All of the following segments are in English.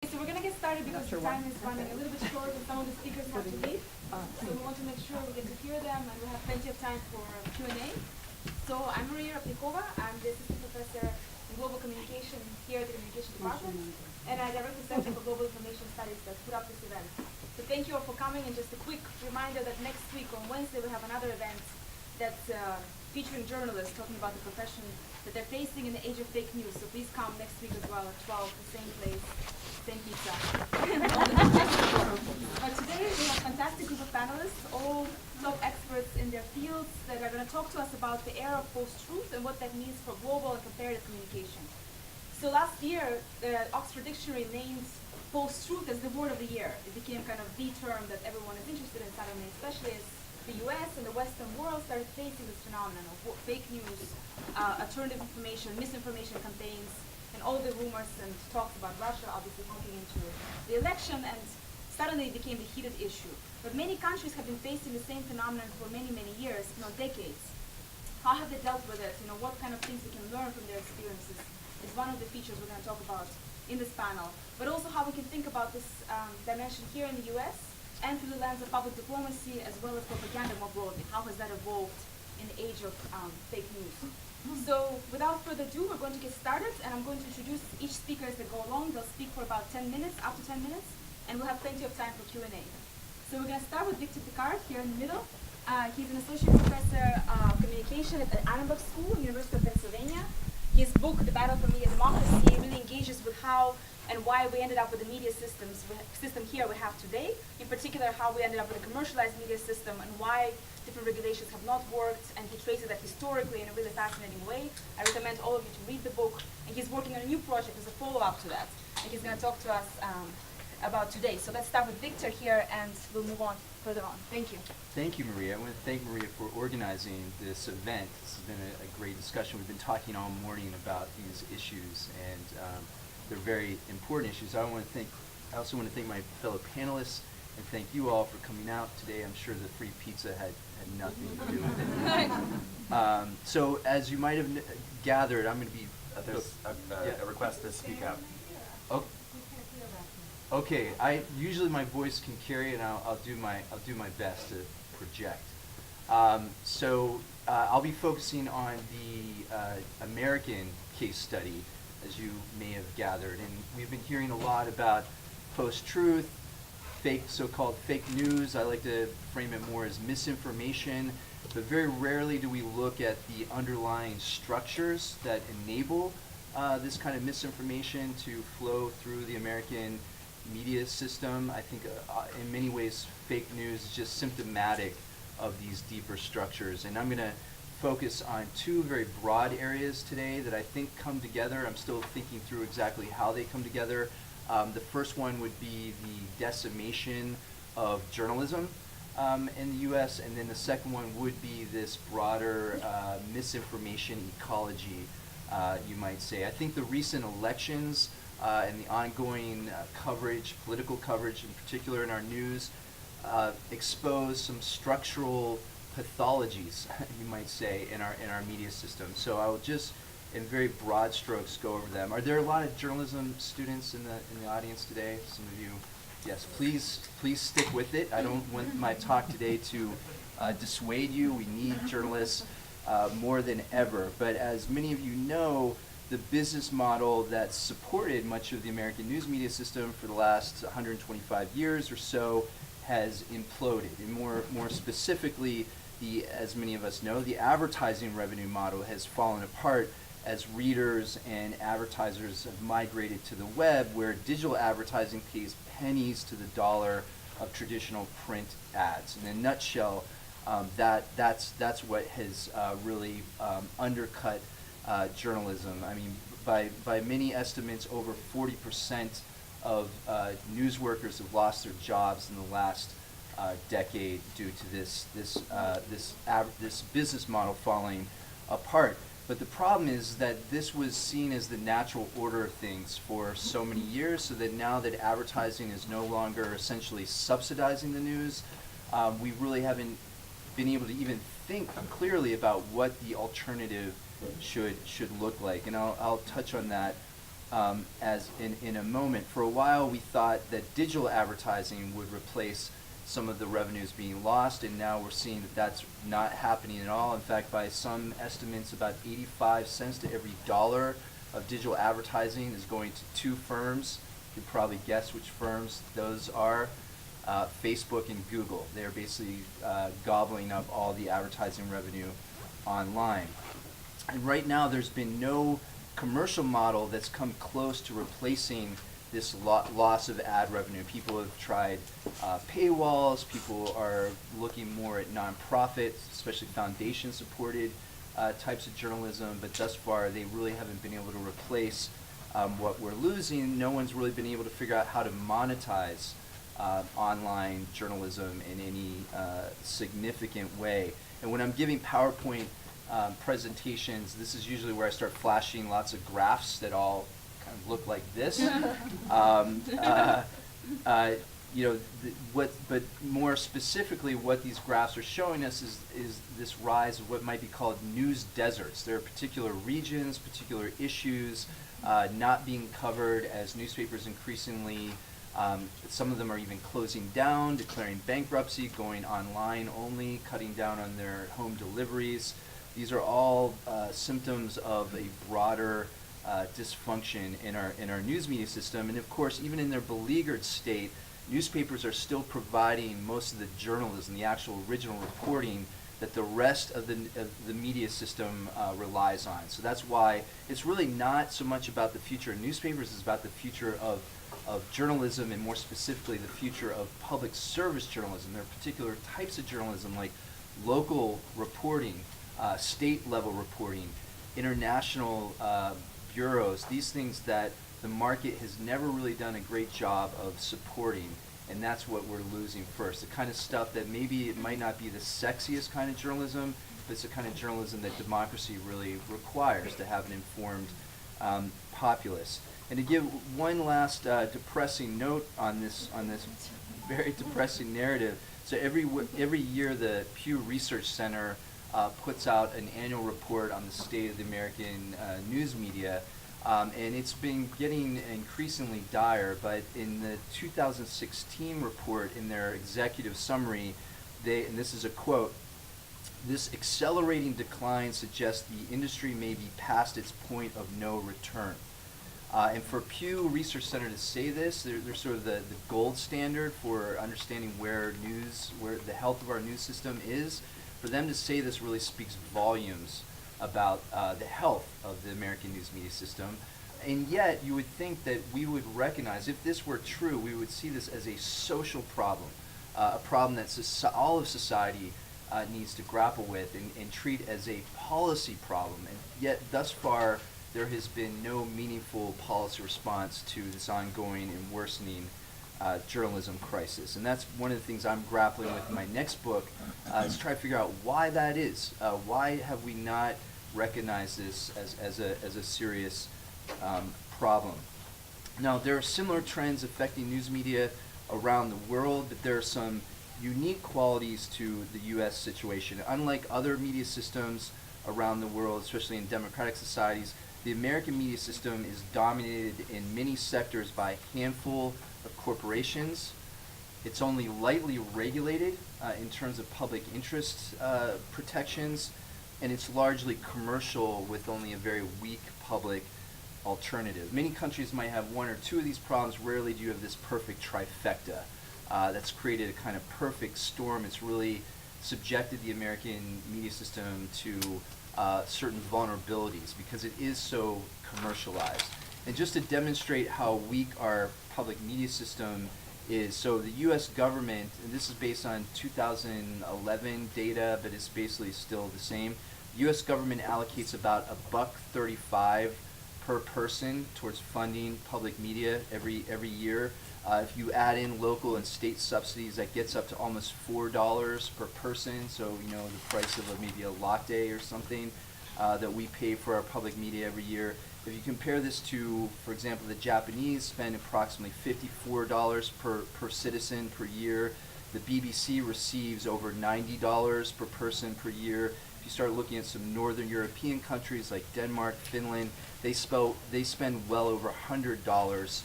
So we're going to get started because the time is running a little bit short and some of the speakers have to leave. So we want to make sure we get to hear them and we have plenty of time for Q&A. So I'm Maria Rapnikova. I'm the assistant professor in global communication here at the Communication Department. And I direct the Center for Global Information Studies that put up this event. So thank you all for coming, and just a quick reminder that next week on Wednesday we have another event that's featuring journalists talking about the profession that they're facing in the age of fake news. So please come next week as well at 12, the same place, same pizza. But today we have a fantastic group of panelists, all top experts in their fields that are going to talk to us about the era of post-truth and what that means for global and comparative communication. So last year, the Oxford Dictionary named post-truth as the word of the year. It became kind of the term that everyone is interested in suddenly, especially as the US and the Western world started facing this phenomenon of fake news, alternative information, misinformation campaigns, and all the rumors and talks about Russia obviously hacking into the election, and suddenly it became a heated issue. But many countries have been facing the same phenomenon for many, many years, if not decades. How have they dealt with it? What kind of things we can learn from their experiences is one of the features we're going to talk about in this panel. But also how we can think about this dimension here in the US, and through the lens of public diplomacy as well as propaganda more broadly. How has that evolved in the age of fake news? So without further ado, we're going to get started, and I'm going to introduce each speaker as they go along. They'll speak for about 10 minutes, up to 10 minutes, and we'll have plenty of time for Q&A. So we're going to start with Victor Piccard here in the middle. He's an associate professor of communication at the Annenberg School, University of Pennsylvania. His book, The Battle for Media Democracy, really engages with how and why we ended up with the media system here we have today. In particular, how we ended up with a commercialized media system and why different regulations have not worked. And he traces that historically in a really fascinating way. I recommend all of you to read the book. And he's working on a new project as a follow-up to that. And he's going to talk to us about today. So let's start with Victor here, and we'll move on further on. Thank you. Thank you, Maria. I want to thank Maria for organizing this event. This has been a great discussion. We've been talking all morning about these issues, and they're very important issues. I also want to thank my fellow panelists, and thank you all for coming out today. I'm sure the free pizza had nothing to do with it. So as you might have gathered, I'm going to be... There's a request to speak up. Oh. Okay, usually my voice can carry, and I'll do my best to project. So I'll be focusing on the American case study, as you may have gathered, and we've been hearing a lot about post-truth, so-called fake news. I like to frame it more as misinformation, but very rarely do we look at the underlying structures that enable this kind of misinformation to flow through the American media system. I think in many ways fake news is just symptomatic of these deeper structures, and I'm going to focus on two very broad areas today that I think come together. I'm still thinking through exactly how they come together. The first one would be the decimation of journalism in the US, and then the second one would be this broader misinformation ecology, you might say. I think the recent elections and the ongoing coverage, political coverage in particular in our news, expose some structural pathologies, you might say, in our media system. So I will just, in very broad strokes, go over them. Are there a lot of journalism students in the audience today? Some of you, yes. Please stick with it. I don't want my talk today to dissuade you. We need journalists more than ever. But as many of you know, the business model that supported much of the American news media system for the last 125 years or so has imploded. And more specifically, as many of us know, the advertising revenue model has fallen apart as readers and advertisers have migrated to the web, where digital advertising pays pennies to the dollar of traditional print ads. In a nutshell, that's what has really undercut journalism. I mean, by many estimates, over 40% of news workers have lost their jobs in the last decade due to this business model falling apart. But the problem is that this was seen as the natural order of things for so many years, so that now that advertising is no longer essentially subsidizing the news, we really haven't been able to even think clearly about what the alternative should look like. And I'll touch on that as in a moment. For a while, we thought that digital advertising would replace some of the revenues being lost, and now we're seeing that that's not happening at all. In fact, by some estimates, about 85 cents to every dollar of digital advertising is going to two firms. You could probably guess which firms those are. Facebook and Google. They're basically gobbling up all the advertising revenue online. And right now, there's been no commercial model that's come close to replacing this loss of ad revenue. People have tried paywalls. People are looking more at nonprofits, especially foundation-supported types of journalism. But thus far, they really haven't been able to replace what we're losing. No one's really been able to figure out how to monetize online journalism in any significant way. And when I'm giving PowerPoint presentations, this is usually where I start flashing lots of graphs that all kind of look like this. But more specifically, what these graphs are showing us is this rise of what might be called news deserts. There are particular regions, particular issues not being covered as newspapers increasingly. Some of them are even closing down, declaring bankruptcy, going online only, cutting down on their home deliveries. These are all symptoms of a broader dysfunction in our news media system. And of course, even in their beleaguered state, newspapers are still providing most of the journalism, the actual original reporting that the rest of the media system relies on. So that's why it's really not so much about the future of newspapers, it's about the future of journalism, and more specifically the future of public service journalism. There are particular types of journalism like local reporting, state level reporting, international bureaus, these things that the market has never really done a great job of supporting, and that's what we're losing first. The kind of stuff that maybe it might not be the sexiest kind of journalism, but it's the kind of journalism that democracy really requires to have an informed populace. And to give one last depressing note on this very depressing narrative, so every year the Pew Research Center puts out an annual report on the state of the American news media, and it's been getting increasingly dire. But in the 2016 report, in their executive summary, and this is a quote, "This accelerating decline suggests the industry may be past its point of no return." And for Pew Research Center to say this, they're sort of the gold standard for understanding where the health of our news system is. For them to say this really speaks volumes about the health of the American news media system. And yet, you would think that we would recognize, if this were true, we would see this as a social problem, a problem that all of society needs to grapple with and treat as a policy problem. And yet, thus far, there has been no meaningful policy response to this ongoing and worsening journalism crisis. And that's one of the things I'm grappling with in my next book, is try to figure out why that is. Why have we not recognized this as a serious problem? Now, there are similar trends affecting news media around the world, but there are some unique qualities to the U.S. situation. Unlike other media systems around the world, especially in democratic societies, the American media system is dominated in many sectors by a handful of corporations. It's only lightly regulated in terms of public interest protections, and it's largely commercial with only a very weak public alternative. Many countries might have one or two of these problems. Rarely do you have this perfect trifecta that's created a kind of perfect storm. It's really subjected the American media system to certain vulnerabilities because it is so commercialized. And just to demonstrate how weak our public media system is, so the U.S. government, and this is based on 2011 data, but it's basically still the same. The U.S. government allocates about $1.35 per person towards funding public media every year. If you add in local and state subsidies, that gets up to almost $4 per person. So, the price of maybe a latte or something that we pay for our public media every year. If you compare this to, for example, the Japanese spend approximately $54 per citizen per year. The BBC receives over $90 per person per year. If you start looking at some Northern European countries like Denmark, Finland, they spend well over $100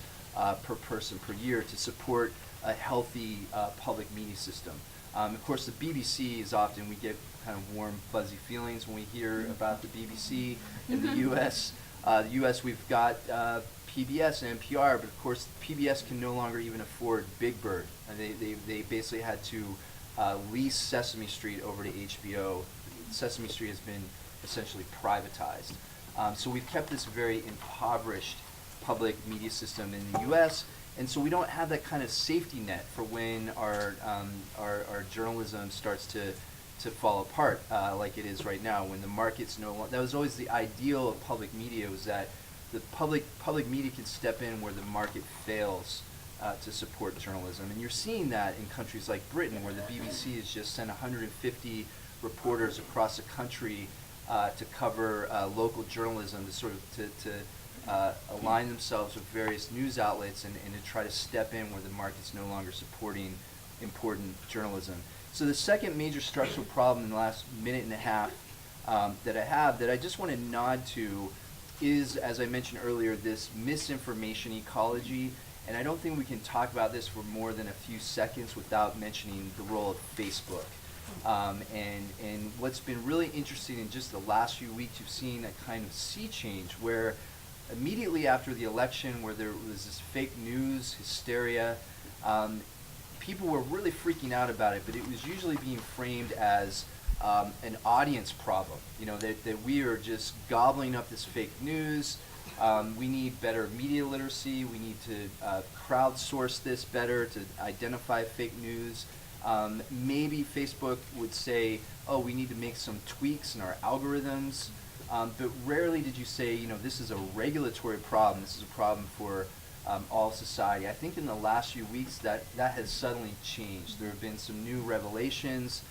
per person per year to support a healthy public media system. Of course, the BBC is often, we get kind of warm, fuzzy feelings when we hear about the BBC in the U.S. The U.S., we've got PBS and NPR, but of course PBS can no longer even afford Big Bird. And they basically had to lease Sesame Street over to HBO. Sesame Street has been essentially privatized. So we've kept this very impoverished public media system in the U.S., and so we don't have that kind of safety net for when our journalism starts to fall apart like it is right now, when the market's no longer. That was always the ideal of public media, was that the public media can step in where the market fails to support journalism. And you're seeing that in countries like Britain, where the BBC has just sent 150 reporters across the country to cover local journalism, to sort of align themselves with various news outlets and to try to step in where the market's no longer supporting important journalism. So the second major structural problem in the last minute and a half that I just want to nod to is, as I mentioned earlier, this misinformation ecology. And I don't think we can talk about this for more than a few seconds without mentioning the role of Facebook. And what's been really interesting in just the last few weeks, you've seen a kind of sea change where immediately after the election, where there was this fake news hysteria, people were really freaking out about it, but it was usually being framed as an audience problem. You know, that we are just gobbling up this fake news. We need better media literacy. We need to crowdsource this better to identify fake news. Maybe Facebook would say, oh, we need to make some tweaks in our algorithms. But rarely did you say, you know, this is a regulatory problem. This is a problem for all society. I think in the last few weeks that has suddenly changed. There have been some new revelations.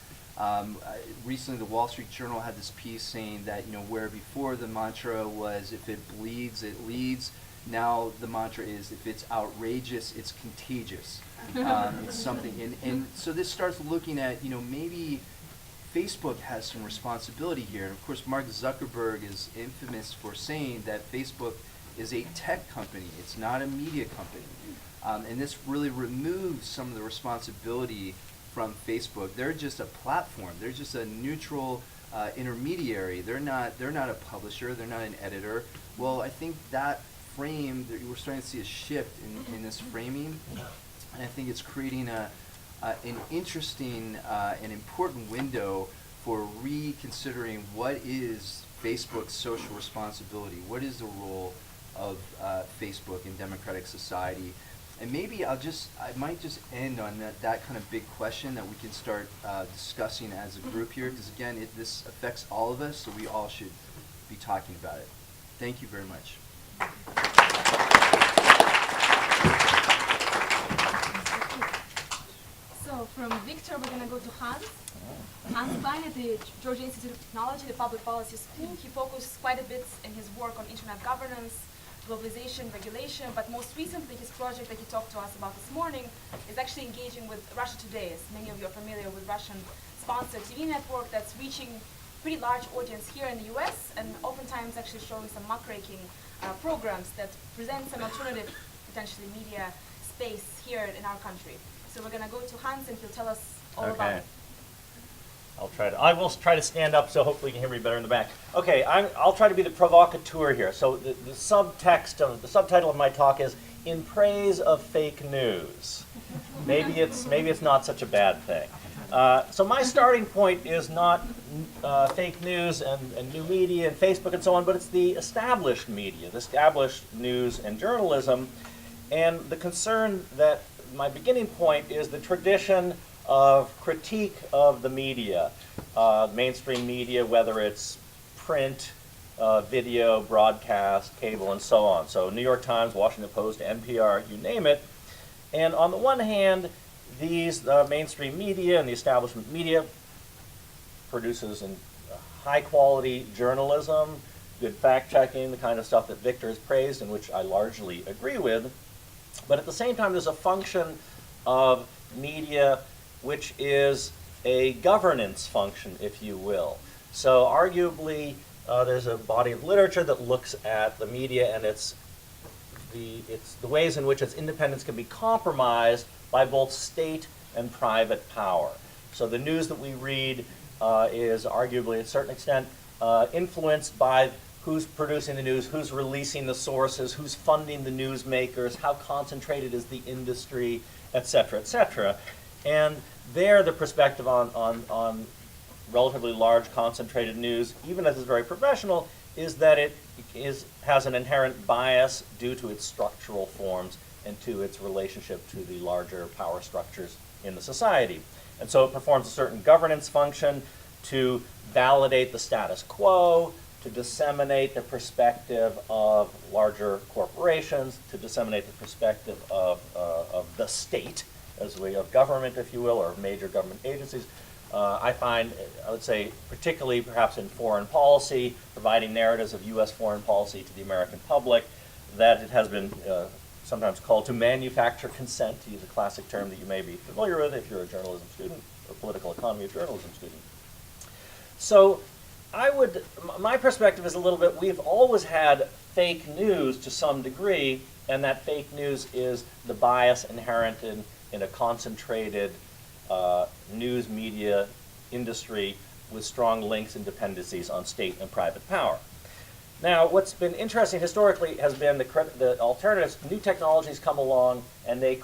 Recently, the Wall Street Journal had this piece saying that, you know, where before the mantra was, if it bleeds, it leads, now the mantra is, if it's outrageous, it's contagious. It's something, and so this starts looking at, you know, maybe Facebook has some responsibility here. And of course, Mark Zuckerberg is infamous for saying that Facebook is a tech company. It's not a media company. And this really removes some of the responsibility from Facebook. They're just a platform. They're just a neutral intermediary. They're not a publisher. They're not an editor. Well, I think that frame, we're starting to see a shift in this framing. And I think it's creating an interesting and important window for reconsidering what is Facebook's social responsibility. What is the role of Facebook in democratic society? And maybe I might just end on that kind of big question that we can start discussing as a group here, because again, this affects all of us, so we all should be talking about it. Thank you very much. So from Victor, we're going to go to Hans. Hans Klein at the Georgia Institute of Technology, the Public Policy School. He focused quite a bit in his work on internet governance, globalization, regulation, but most recently his project that he talked to us about this morning is actually engaging with Russia Today. As many of you are familiar with Russian-sponsored TV network that's reaching pretty large audience here in the US and oftentimes actually showing some muckraking programs that present some alternative, potentially media space here in our country. So we're going to go to Hans and he'll tell us all about it. I will try to stand up so hopefully you can hear me better in the back. Okay, I'll try to be the provocateur here. So the subtitle of my talk is "In Praise of Fake News." Maybe it's not such a bad thing. So my starting point is not fake news and new media and Facebook and so on, but it's the established media, the established news and journalism, and the concern that my beginning point is the tradition of critique of the media, mainstream media, whether it's print, video, broadcast, cable, and so on. So New York Times, Washington Post, NPR, you name it. And on the one hand, these mainstream media and the establishment media produces high-quality journalism, good fact-checking, the kind of stuff that Victor has praised and which I largely agree with. But at the same time, there's a function of media which is a governance function, if you will. So arguably, there's a body of literature that looks at the media and it's the ways in which its independence can be compromised by both state and private power. So the news that we read is arguably, at a certain extent, influenced by who's producing the news, who's releasing the sources, who's funding the newsmakers, how concentrated is the industry, et cetera, et cetera. And there, the perspective on relatively large concentrated news, even as it's very professional, is that it has an inherent bias due to its structural forms and to its relationship to the larger power structures in the society. And so it performs a certain governance function to validate the status quo, to disseminate the perspective of larger corporations, to disseminate the perspective of the state as a way of government, if you will, or major government agencies. I find, I would say, particularly perhaps in foreign policy, providing narratives of U.S. foreign policy to the American public, that it has been sometimes called to manufacture consent, to use a classic term that you may be familiar with if you're a journalism student or political economy of journalism student. So my perspective is a little bit, we've always had fake news to some degree, and that fake news is the bias inherent in a concentrated news media industry with strong links and dependencies on state and private power. Now, what's been interesting historically has been the alternatives. New technologies come along and they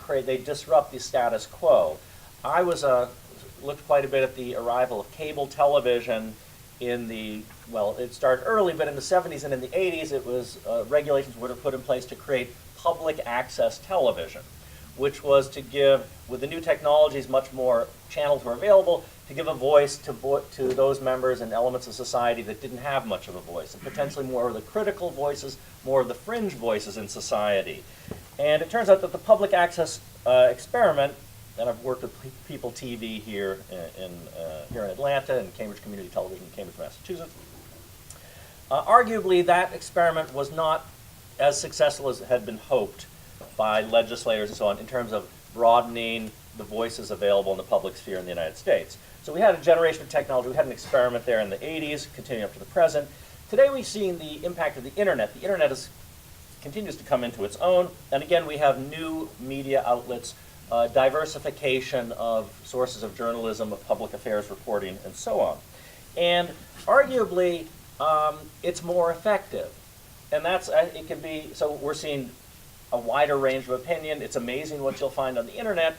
disrupt the status quo. I looked quite a bit at the arrival of cable television it started early, but in the 70s and in the 80s, it was regulations were put in place to create public access television, which was to give, with the new technologies, much more channels were available, to give a voice to those members and elements of society that didn't have much of a voice, and potentially more of the critical voices, more of the fringe voices in society. And it turns out that the public access experiment, and I've worked with People TV here in Atlanta and Cambridge Community Television in Cambridge, Massachusetts. Arguably, that experiment was not as successful as had been hoped by legislators and so on in terms of broadening the voices available in the public sphere in the United States. So we had a generation of technology. We had an experiment there in the 80s, continuing up to the present. Today we've seen the impact of the internet. The internet continues to come into its own, and again we have new media outlets, diversification of sources of journalism, of public affairs reporting, and so on. And arguably, it's more effective. And it can be, so we're seeing a wider range of opinion. It's amazing what you'll find on the internet.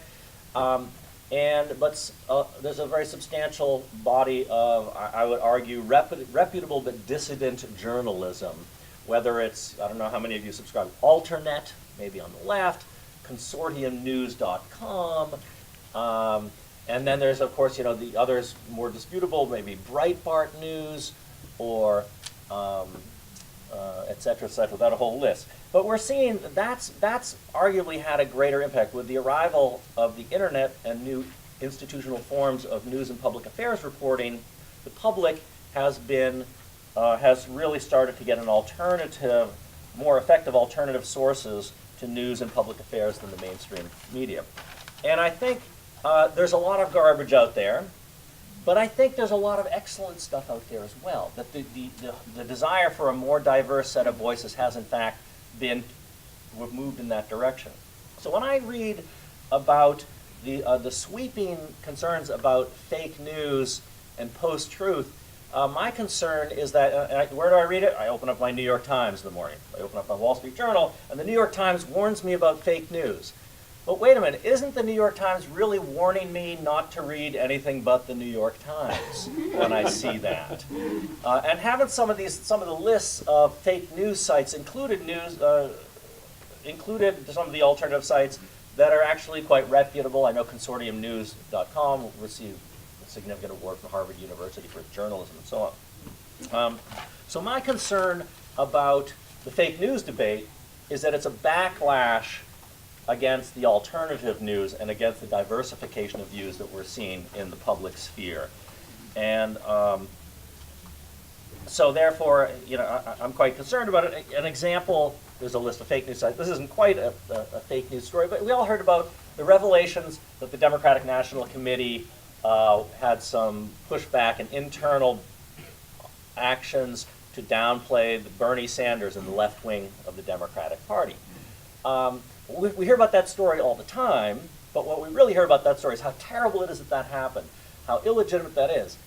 But there's a very substantial body of, I would argue, reputable but dissident journalism. Whether it's, I don't know how many of you subscribe to Alternet, maybe on the left, consortiumnews.com, and then there's, of course, the others more disputable, maybe Breitbart News, or et cetera, that a whole list. But we're seeing that's arguably had a greater impact with the arrival of the internet and new institutional forms of news and public affairs reporting. The public has really started to get an alternative, more effective alternative sources to news and public affairs than the mainstream media. And I think there's a lot of garbage out there, but I think there's a lot of excellent stuff out there as well. That the desire for a more diverse set of voices has in fact we've moved in that direction. So when I read about the sweeping concerns about fake news and post-truth, my concern is that, where do I read it? I open up my New York Times in the morning. I open up my Wall Street Journal, and the New York Times warns me about fake news. But wait a minute, isn't the New York Times really warning me not to read anything but the New York Times when I see that? And haven't some of the lists of fake news sites included some of the alternative sites that are actually quite reputable? I know consortiumnews.com received a significant award from Harvard University for journalism and so on. So my concern about the fake news debate is that it's a backlash against the alternative news and against the diversification of views that we're seeing in the public sphere. And so therefore, I'm quite concerned about it. An example, there's a list of fake news sites. This isn't quite a fake news story, but we all heard about the revelations that the Democratic National Committee had some pushback, an internal actions to downplay the Bernie Sanders and the left wing of the Democratic Party. We hear about that story all the time, but what we really hear about that story is how terrible it is that that happened, how illegitimate that is.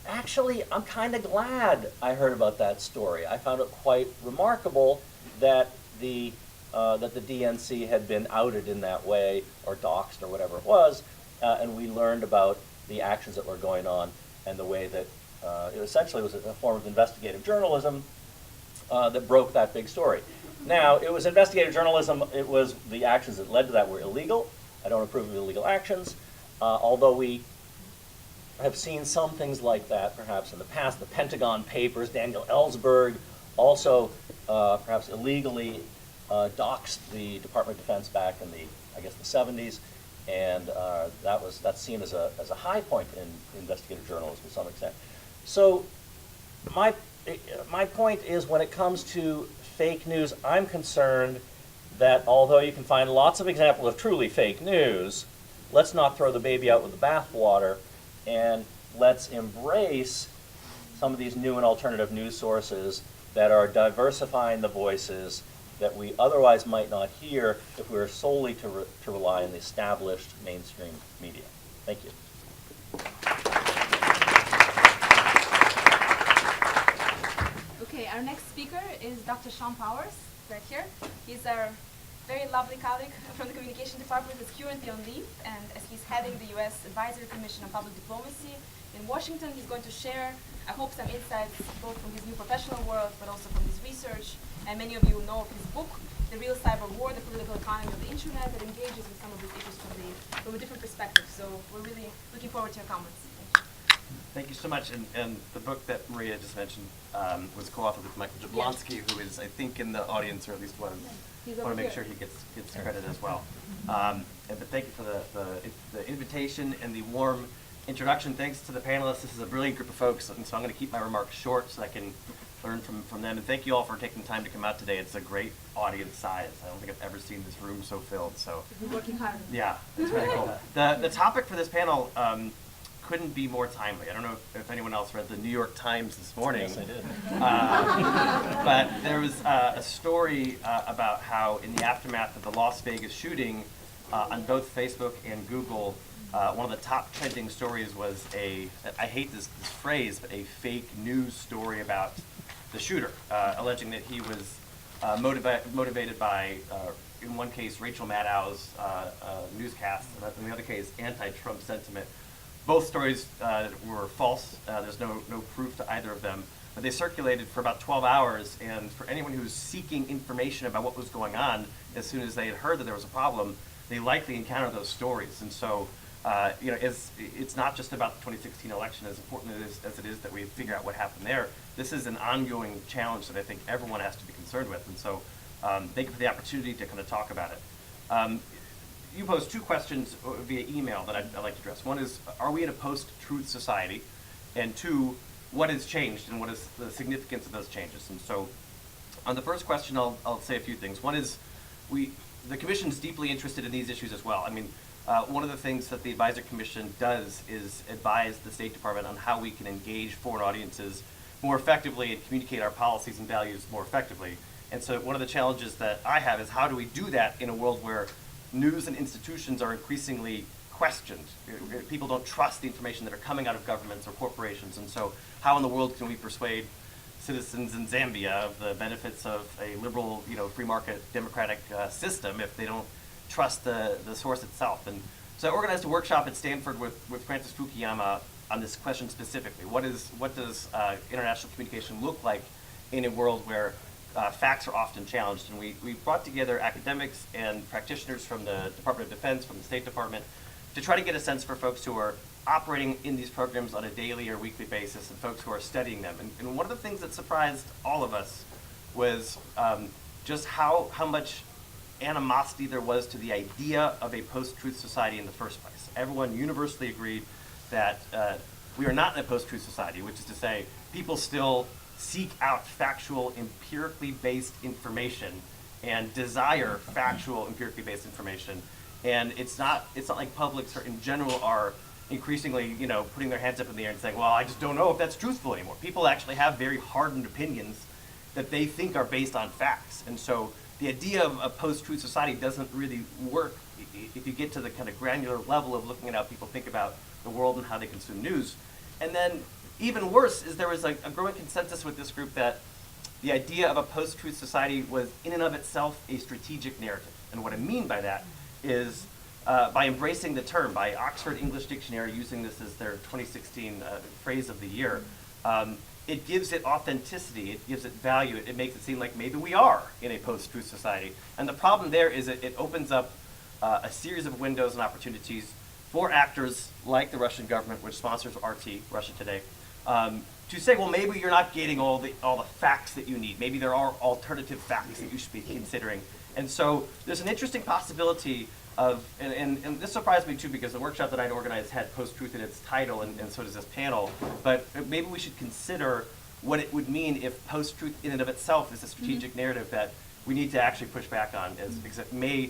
Actually, I'm kind of glad I heard about that story. I found it quite remarkable that the DNC had been outed in that way, or doxxed, or whatever it was, and we learned about the actions that were going on and the way that it essentially was a form of investigative journalism that broke that big story. Now, it was investigative journalism. It was the actions that led to that were illegal. I don't approve of illegal actions, although we have seen some things like that perhaps in the past. The Pentagon Papers, Daniel Ellsberg also perhaps illegally doxed the Department of Defense back in the, I guess, the 70s, and that's seen as a high point in investigative journalism to some extent. So my point is, when it comes to fake news, I'm concerned that although you can find lots of examples of truly fake news, let's not throw the baby out with the bathwater, and let's embrace some of these new and alternative news sources that are diversifying the voices that we otherwise might not hear if we were solely to rely on the established mainstream media. Thank you. Okay, our next speaker is Dr. Sean Powers, right here. He's our very lovely colleague from the Communication Department who's currently on leave, and as he's heading the U.S. Advisory Commission on Public Diplomacy in Washington, he's going to share, I hope, some insights both from his new professional world, but also from his research. And many of you know of his book, The Real Cyber War, The Political Economy of the Internet, that engages with some of these issues from a different perspective. So we're really looking forward to your comments. Thank you so much. And the book that Maria just mentioned was co-authored with Michael Jablonski, who is, I think, in the audience, or at least was. I want to make sure he gets credit as well. But thank you for the invitation and the warm introduction. Thanks to the panelists. This is a brilliant group of folks, and so I'm going to keep my remarks short so I can learn from them. And thank you all for taking the time to come out today. It's a great audience size. I don't think I've ever seen this room so filled. So We're working hard. yeah, it's really cool. The topic for this panel couldn't be more timely. I don't know if anyone else read the New York Times this morning. Yes, I did. But there was a story about how in the aftermath of the Las Vegas shooting, on both Facebook and Google, one of the top trending stories was I hate this phrase, but a fake news story about the shooter, alleging that he was motivated by, in one case, Rachel Maddow's newscast, and in the other case, anti-Trump sentiment. Both stories were false. There's no proof to either of them. But they circulated for about 12 hours, and for anyone who was seeking information about what was going on, as soon as they had heard that there was a problem, they likely encountered those stories. And so, it's not just about the 2016 election, as important as it is that we figure out what happened there. This is an ongoing challenge that I think everyone has to be concerned with. And so, thank you for the opportunity to kind of talk about it. You posed two questions via email that I'd like to address. One is, are we in a post-truth society? And two, what has changed and what is the significance of those changes? And so on the first question, I'll say a few things. One is, the Commission is deeply interested in these issues as well. I mean, one of the things that the Advisory Commission does is advise the State Department on how we can engage foreign audiences more effectively and communicate our policies and values more effectively. And so one of the challenges that I have is, how do we do that in a world where news and institutions are increasingly questioned? People don't trust the information that are coming out of governments or corporations, and so how in the world can we persuade citizens in Zambia of the benefits of a liberal, free market democratic system if they don't trust the source itself? And so I organized a workshop at Stanford with Francis Fukuyama on this question specifically. What does international communication look like in a world where facts are often challenged? And we brought together academics and practitioners from the Department of Defense, from the State Department, to try to get a sense for folks who are operating in these programs on a daily or weekly basis and folks who are studying them. And one of the things that surprised all of us was just how much animosity there was to the idea of a post-truth society in the first place. Everyone universally agreed that we are not in a post-truth society, which is to say, people still seek out factual, empirically based information and desire factual, empirically based information. And it's not like publics in general are increasingly, putting their hands up in the air and saying, well, I just don't know if that's truthful anymore. People actually have very hardened opinions that they think are based on facts. And so the idea of a post-truth society doesn't really work if you get to the kind of granular level of looking at how people think about the world and how they consume news. And then even worse is there was a growing consensus with this group that the idea of a post-truth society was in and of itself a strategic narrative. And what I mean by that is by embracing the term, by Oxford English Dictionary using this as their 2016 phrase of the year, it gives it authenticity, it gives it value, it makes it seem like maybe we are in a post-truth society. And the problem there is it opens up a series of windows and opportunities for actors like the Russian government, which sponsors RT, Russia Today, to say, well, maybe you're not getting all the facts that you need. Maybe there are alternative facts that you should be considering. And so there's an interesting possibility of, and this surprised me too, because the workshop that I'd organized had post-truth in its title, and so does this panel, but maybe we should consider what it would mean if post-truth in and of itself is a strategic narrative that we need to actually push back on, because it may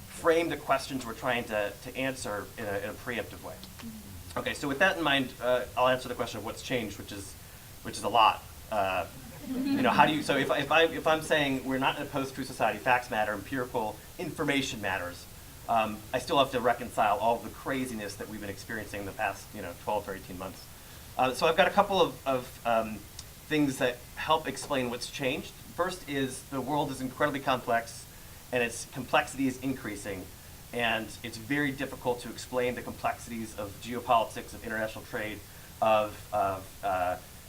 frame the questions we're trying to answer in a preemptive way. Okay, so with that in mind, I'll answer the question of what's changed, which is a lot. How do you? So if I'm saying we're not in a post-truth society, facts matter, empirical information matters, I still have to reconcile all of the craziness that we've been experiencing in the past 12 or 18 months. So I've got a couple of things that help explain what's changed. First is the world is incredibly complex, and its complexity is increasing, and it's very difficult to explain the complexities of geopolitics, of international trade, of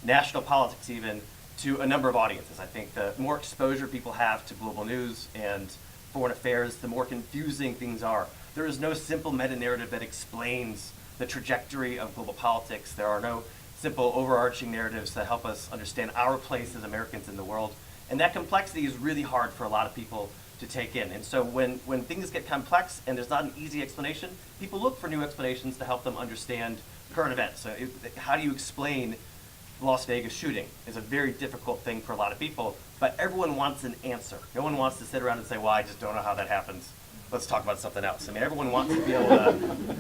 national politics even, to a number of audiences. I think the more exposure people have to global news and foreign affairs, the more confusing things are. There is no simple meta-narrative that explains the trajectory of global politics. There are no simple overarching narratives that help us understand our place as Americans in the world. And that complexity is really hard for a lot of people to take in. And so when things get complex and there's not an easy explanation, people look for new explanations to help them understand current events. So how do you explain the Las Vegas shooting is a very difficult thing for a lot of people, but everyone wants an answer. No one wants to sit around and say, well, I just don't know how that happens. Let's talk about something else. I mean, everyone wants to be able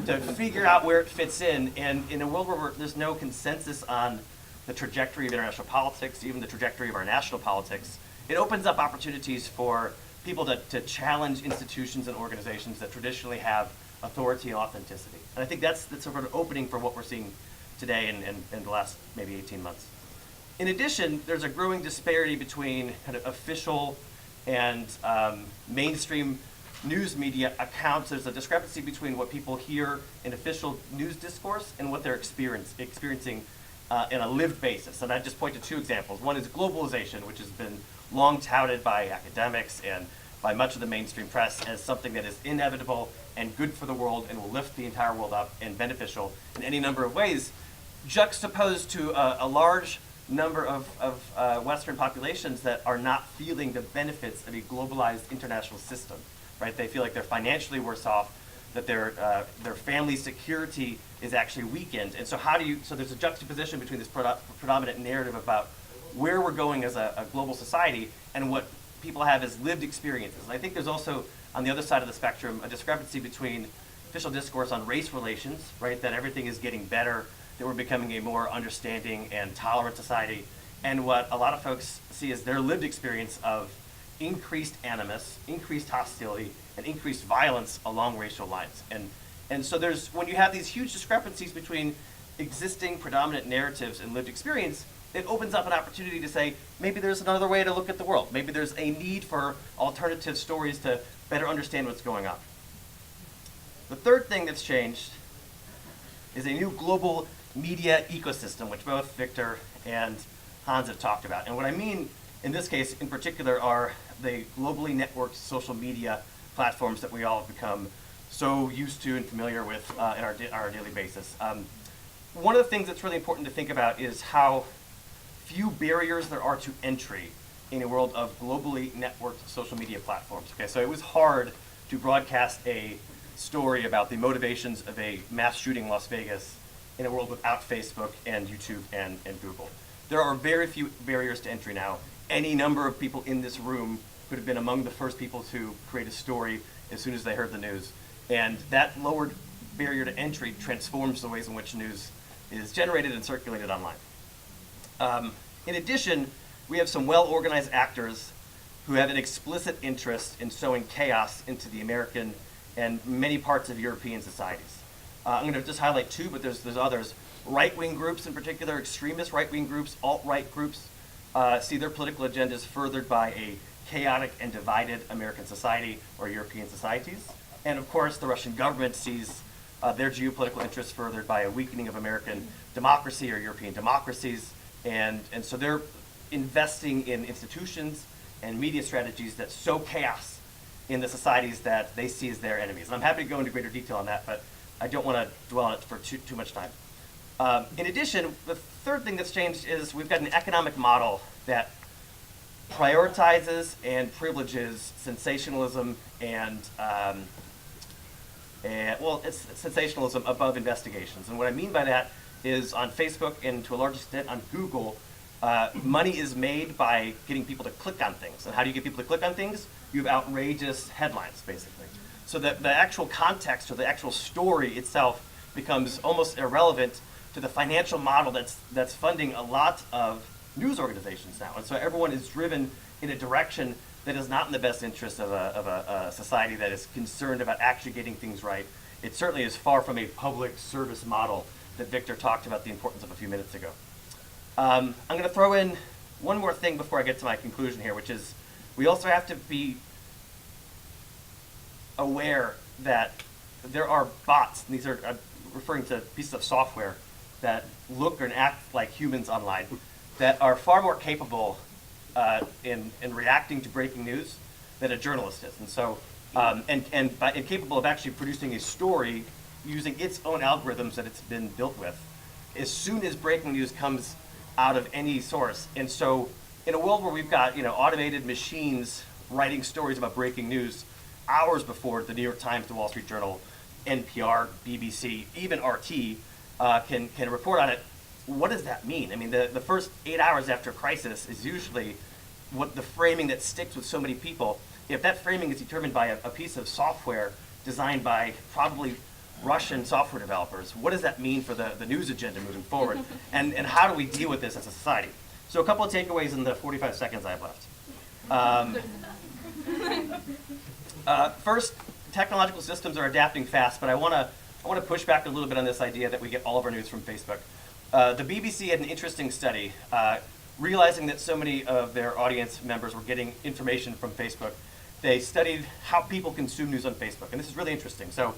to figure out where it fits in. And in a world where there's no consensus on the trajectory of international politics, even the trajectory of our national politics, it opens up opportunities for people to challenge institutions and organizations that traditionally have authority and authenticity. And I think that's sort of an opening for what we're seeing today and the last maybe 18 months. In addition, there's a growing disparity between kind of official and mainstream news media accounts. There's a discrepancy between what people hear in official news discourse and what they're experiencing in a lived basis. And I just point to two examples. One is globalization, which has been long touted by academics and by much of the mainstream press as something that is inevitable and good for the world and will lift the entire world up and beneficial in any number of ways, juxtaposed to a large number of Western populations that are not feeling the benefits of a globalized international system, right? They feel like they're financially worse off, that their family security is actually weakened. And so so there's a juxtaposition between this predominant narrative about where we're going as a global society and what people have as lived experiences. And I think there's also, on the other side of the spectrum, a discrepancy between official discourse on race relations, right, that everything is getting better, that we're becoming a more understanding and tolerant society, and what a lot of folks see as their lived experience of increased animus, increased hostility, and increased violence along racial lines. And so when you have these huge discrepancies between existing predominant narratives and lived experience, it opens up an opportunity to say, maybe there's another way to look at the world. Maybe there's a need for alternative stories to better understand what's going on. The third thing that's changed is a new global media ecosystem, which both Victor and Hans have talked about. And what I mean in this case in particular are the globally networked social media platforms that we all have become so used to and familiar with in our daily basis. One of the things that's really important to think about is how few barriers there are to entry in a world of globally networked social media platforms. Okay, so it was hard to broadcast a story about the motivations of a mass shooting in Las Vegas in a world without Facebook and YouTube and Google. There are very few barriers to entry now. Any number of people in this room could have been among the first people to create a story as soon as they heard the news. And that lowered barrier to entry transforms the ways in which news is generated and circulated online. In addition, we have some well-organized actors who have an explicit interest in sowing chaos into the American and many parts of European societies. I'm going to just highlight two, but there's others. Right-wing groups in particular, extremist right-wing groups, alt-right groups, see their political agendas furthered by a chaotic and divided American society or European societies. And of course, the Russian government sees their geopolitical interests furthered by a weakening of American democracy or European democracies. And so they're investing in institutions and media strategies that sow chaos in the societies that they see as their enemies. And I'm happy to go into greater detail on that, but I don't want to dwell on it for too much time. In addition, the third thing that's changed is we've got an economic model that prioritizes and privileges sensationalism and it's sensationalism above investigations. And what I mean by that is on Facebook and to a large extent on Google, money is made by getting people to click on things. And how do you get people to click on things? You have outrageous headlines, basically. So that the actual context or the actual story itself becomes almost irrelevant to the financial model that's funding a lot of news organizations now. And so everyone is driven in a direction that is not in the best interest of a society that is concerned about actually getting things right. It certainly is far from a public service model that Victor talked about the importance of a few minutes ago. I'm going to throw in one more thing before I get to my conclusion here, which is we also have to be aware that there are bots, and these are referring to pieces of software that look and act like humans online, that are far more capable in reacting to breaking news than a journalist is. And so, and capable of actually producing a story using its own algorithms that it's been built with, as soon as breaking news comes out of any source. And so, in a world where we've got automated machines writing stories about breaking news hours before the New York Times, the Wall Street Journal, NPR, BBC, even RT can report on it, what does that mean? I mean, the first 8 hours after a crisis is usually what the framing that sticks with so many people. If that framing is determined by a piece of software designed by probably Russian software developers, what does that mean for the news agenda moving forward? and how do we deal with this as a society? So a couple of takeaways in the 45 seconds I have left. First, technological systems are adapting fast, but I want to push back a little bit on this idea that we get all of our news from Facebook. The BBC had an interesting study, realizing that so many of their audience members were getting information from Facebook. They studied how people consume news on Facebook, and this is really interesting. So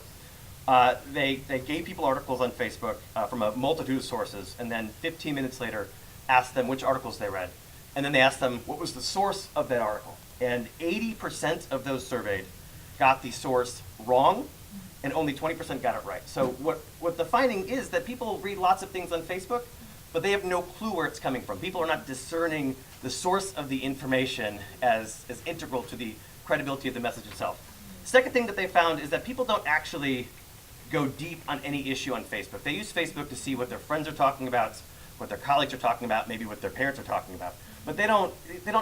they gave people articles on Facebook from a multitude of sources, and then 15 minutes later asked them which articles they read. And then they asked them what was the source of that article. And 80% of those surveyed got the source wrong, and only 20% got it right. So what the finding is that people read lots of things on Facebook, but they have no clue where it's coming from. People are not discerning the source of the information as integral to the credibility of the message itself. Second thing that they found is that people don't actually go deep on any issue on Facebook. They use Facebook to see what their friends are talking about, what their colleagues are talking about, maybe what their parents are talking about. But they don't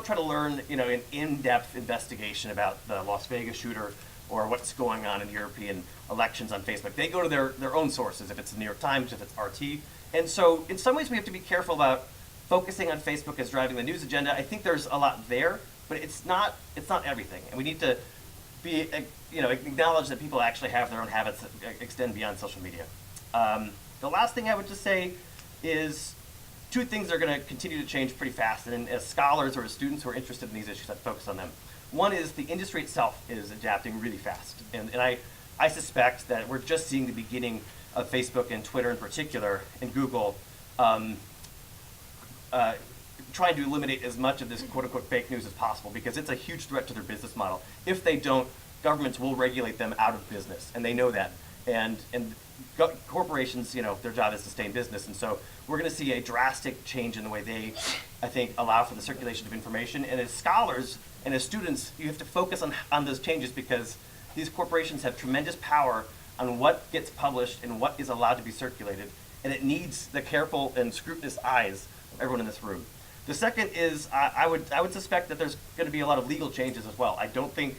try to learn, an in-depth investigation about the Las Vegas shooter or what's going on in European elections on Facebook. They go to their own sources, if it's the New York Times, if it's RT. And so in some ways we have to be careful about focusing on Facebook as driving the news agenda. I think there's a lot there, but it's not everything. And we need to be, acknowledge that people actually have their own habits that extend beyond social media. The last thing I would just say is two things that are going to continue to change pretty fast, and as scholars or as students who are interested in these issues, I'd focus on them. One is the industry itself is adapting really fast, and I suspect that we're just seeing the beginning of Facebook and Twitter in particular, and Google, trying to eliminate as much of this quote-unquote fake news as possible, because it's a huge threat to their business model. If they don't, governments will regulate them out of business, and they know that. And corporations, their job is to stay in business, and so we're going to see a drastic change in the way they, I think, allow for the circulation of information. And as scholars and as students, you have to focus on those changes, because these corporations have tremendous power on what gets published and what is allowed to be circulated, and it needs the careful and scrutinous eyes of everyone in this room. The second is I would suspect that there's going to be a lot of legal changes as well. I think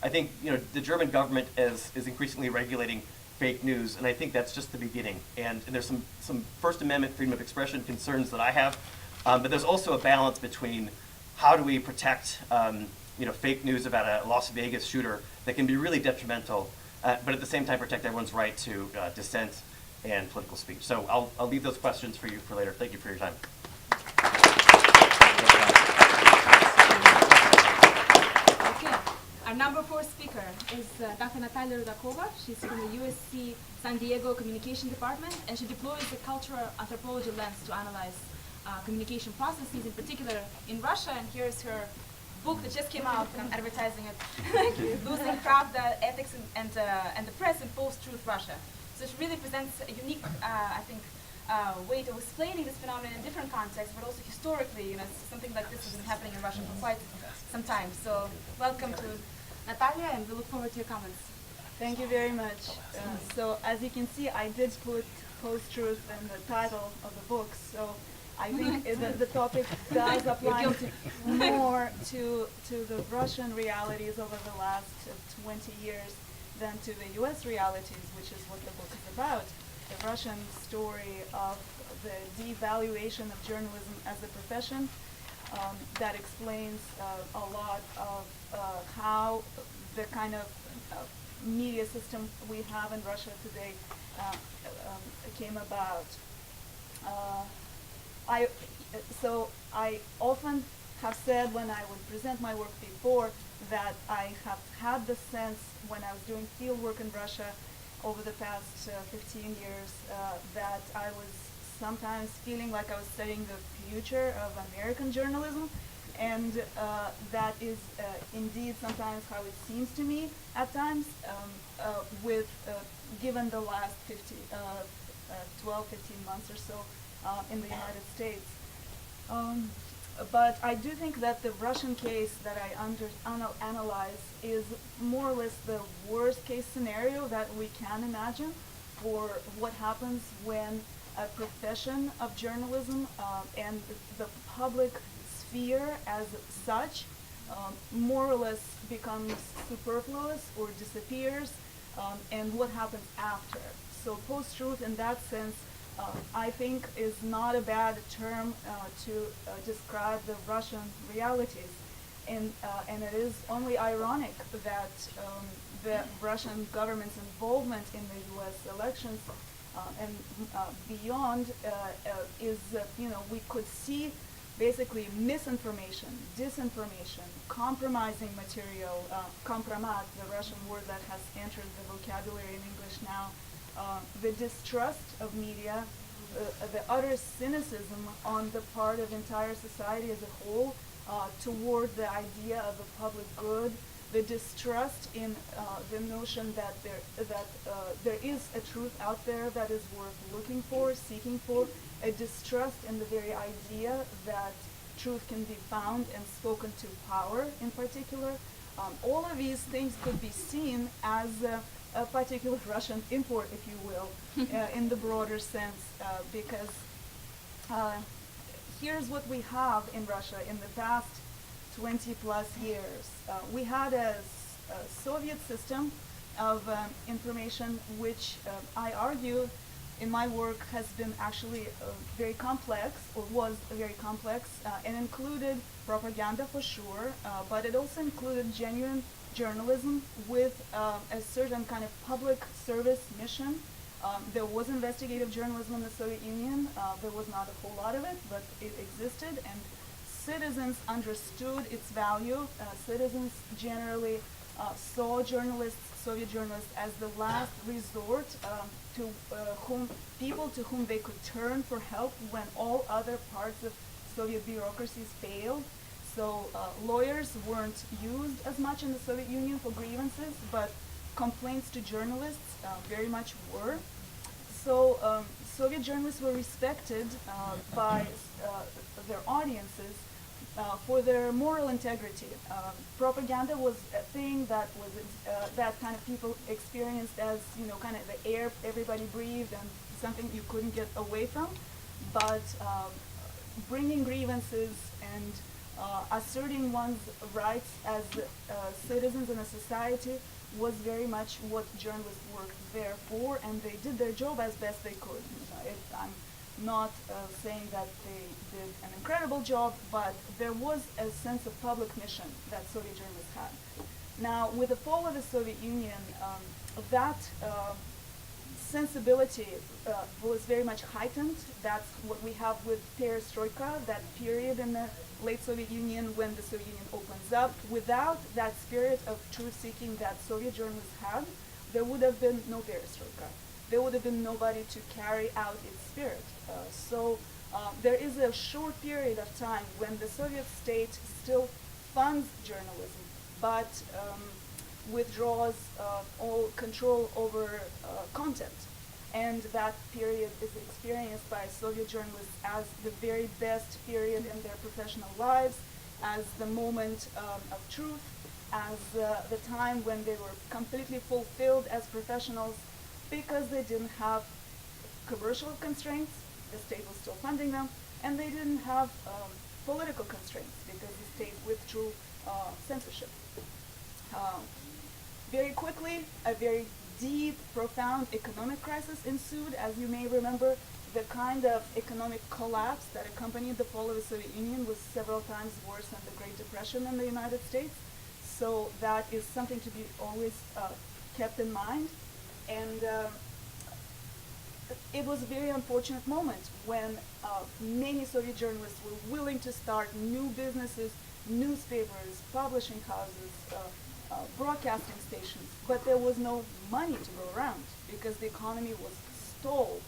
the German government is increasingly regulating fake news, and I think that's just the beginning. And there's some First Amendment freedom of expression concerns that I have, but there's also a balance between how do we protect fake news about a Las Vegas shooter that can be really detrimental, but at the same time protect everyone's right to dissent and political speech. So I'll leave those questions for you for later. Thank you for your time. Okay, our number 4 speaker is Dr. Natalia Rudakova. She's from the USC San Diego Communication Department, and she deploys the cultural anthropology lens to analyze communication processes, in particular in Russia. And here's her book that just came out, and I'm advertising it. Losing Pravda, Ethics and the Press in Post-Truth Russia. So it really presents a unique, way of explaining this phenomenon in different contexts, but also historically, it's something like this has been happening in Russia for quite some time. So welcome to Natalia, and we look forward to your comments. Thank you very much. So as you can see, I did put post-truth in the title of the book, so I think the topic does apply more to the Russian realities over the last 20 years than to the US realities, which is what the book is about. The Russian story of the devaluation of journalism as a profession that explains a lot of how the kind of media system we have in Russia today came about. I often have said when I would present my work before that I have had the sense when I was doing field work in Russia over the past 15 years that I was sometimes feeling like I was studying the future of American journalism, and that is indeed sometimes how it seems to me at times, given the last 12, 15 months or so in the United States. But I do think that the Russian case that I analyze is more or less the worst case scenario that we can imagine for what happens when a profession of journalism and the public sphere as such more or less becomes superfluous or disappears, and what happens after. So post-truth in that sense I think is not a bad term to describe the Russian realities, and it is only ironic that the Russian government's involvement in the U.S. elections and beyond is, we could see basically misinformation, disinformation, compromising material, kompromat, the Russian word that has entered the vocabulary in English now, the distrust of media, the utter cynicism on the part of entire society as a whole toward the idea of the public good, the distrust in the notion that there is a truth out there that is worth looking for, seeking for, a distrust in the very idea that truth can be found and spoken to power in particular. All of these things could be seen as a particular Russian import, if you will, in the broader sense, because here's what we have in Russia in the past 20 plus years. We had a Soviet system of information which I argue in my work has been actually very complex, or was very complex, and included propaganda for sure, but it also included genuine journalism with a certain kind of public service mission. There was investigative journalism in the Soviet Union. There was not a whole lot of it, but it existed, and citizens understood its value. Citizens generally saw journalists, Soviet journalists, as the last resort to whom they could turn for help when all other parts of Soviet bureaucracies failed. So lawyers weren't used as much in the Soviet Union for grievances, but complaints to journalists very much were. So Soviet journalists were respected by their audiences for their moral integrity. Propaganda was a thing that was that kind of people experienced as kind of the air everybody breathed and something you couldn't get away from. But bringing grievances and asserting one's rights as citizens in a society was very much what journalists worked there for, and they did their job as best they could. I'm not saying that they did an incredible job, but there was a sense of public mission that Soviet journalists had. Now, with the fall of the Soviet Union, that sensibility was very much heightened. That's what we have with perestroika, that period in the late Soviet Union when the Soviet Union opens up. Without that spirit of truth-seeking that Soviet journalists had, there would have been no perestroika. There would have been nobody to carry out its spirit. So there is a short period of time when the Soviet state still funds journalism, but withdraws all control over content. And that period is experienced by Soviet journalists as the very best period in their professional lives, as the moment of truth, as the time when they were completely fulfilled as professionals because they didn't have commercial constraints, the state was still funding them, and they didn't have political constraints because the state withdrew censorship. Very quickly, a very deep, profound economic crisis ensued. As you may remember, the kind of economic collapse that accompanied the fall of the Soviet Union was several times worse than the Great Depression in the United States. So that is something to be always kept in mind. And it was a very unfortunate moment when many Soviet journalists were willing to start new businesses, newspapers, publishing houses, broadcasting stations, but there was no money to go around because the economy was stalled.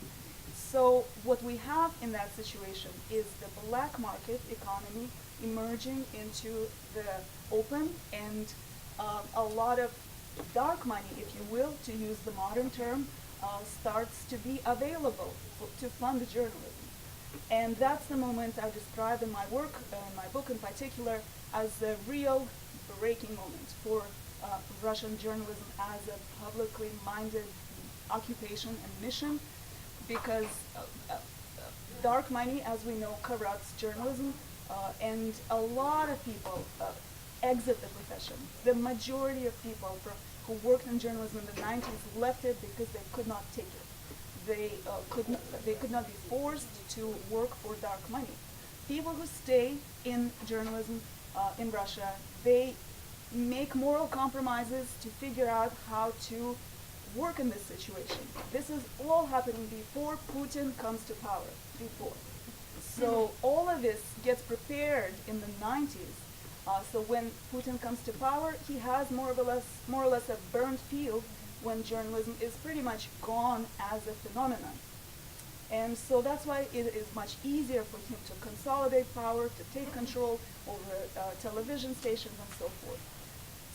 So what we have in that situation is the black market economy emerging into the open, and a lot of dark money, if you will, to use the modern term, starts to be available to fund journalism. And that's the moment I describe in my work, my book in particular, as a real breaking moment for Russian journalism as a publicly minded occupation and mission, because dark money, as we know, corrupts journalism, and a lot of people exit the profession. The majority of people who worked in journalism in the 90s left it because they could not take it. They could not be forced to work for dark money. People who stay in journalism in Russia, they make moral compromises to figure out how to work in this situation. This is all happening before Putin comes to power, before. So all of this gets prepared in the 90s. So when Putin comes to power, he has more or less a burnt field when journalism is pretty much gone as a phenomenon. And so that's why it is much easier for him to consolidate power, to take control over television stations and so forth.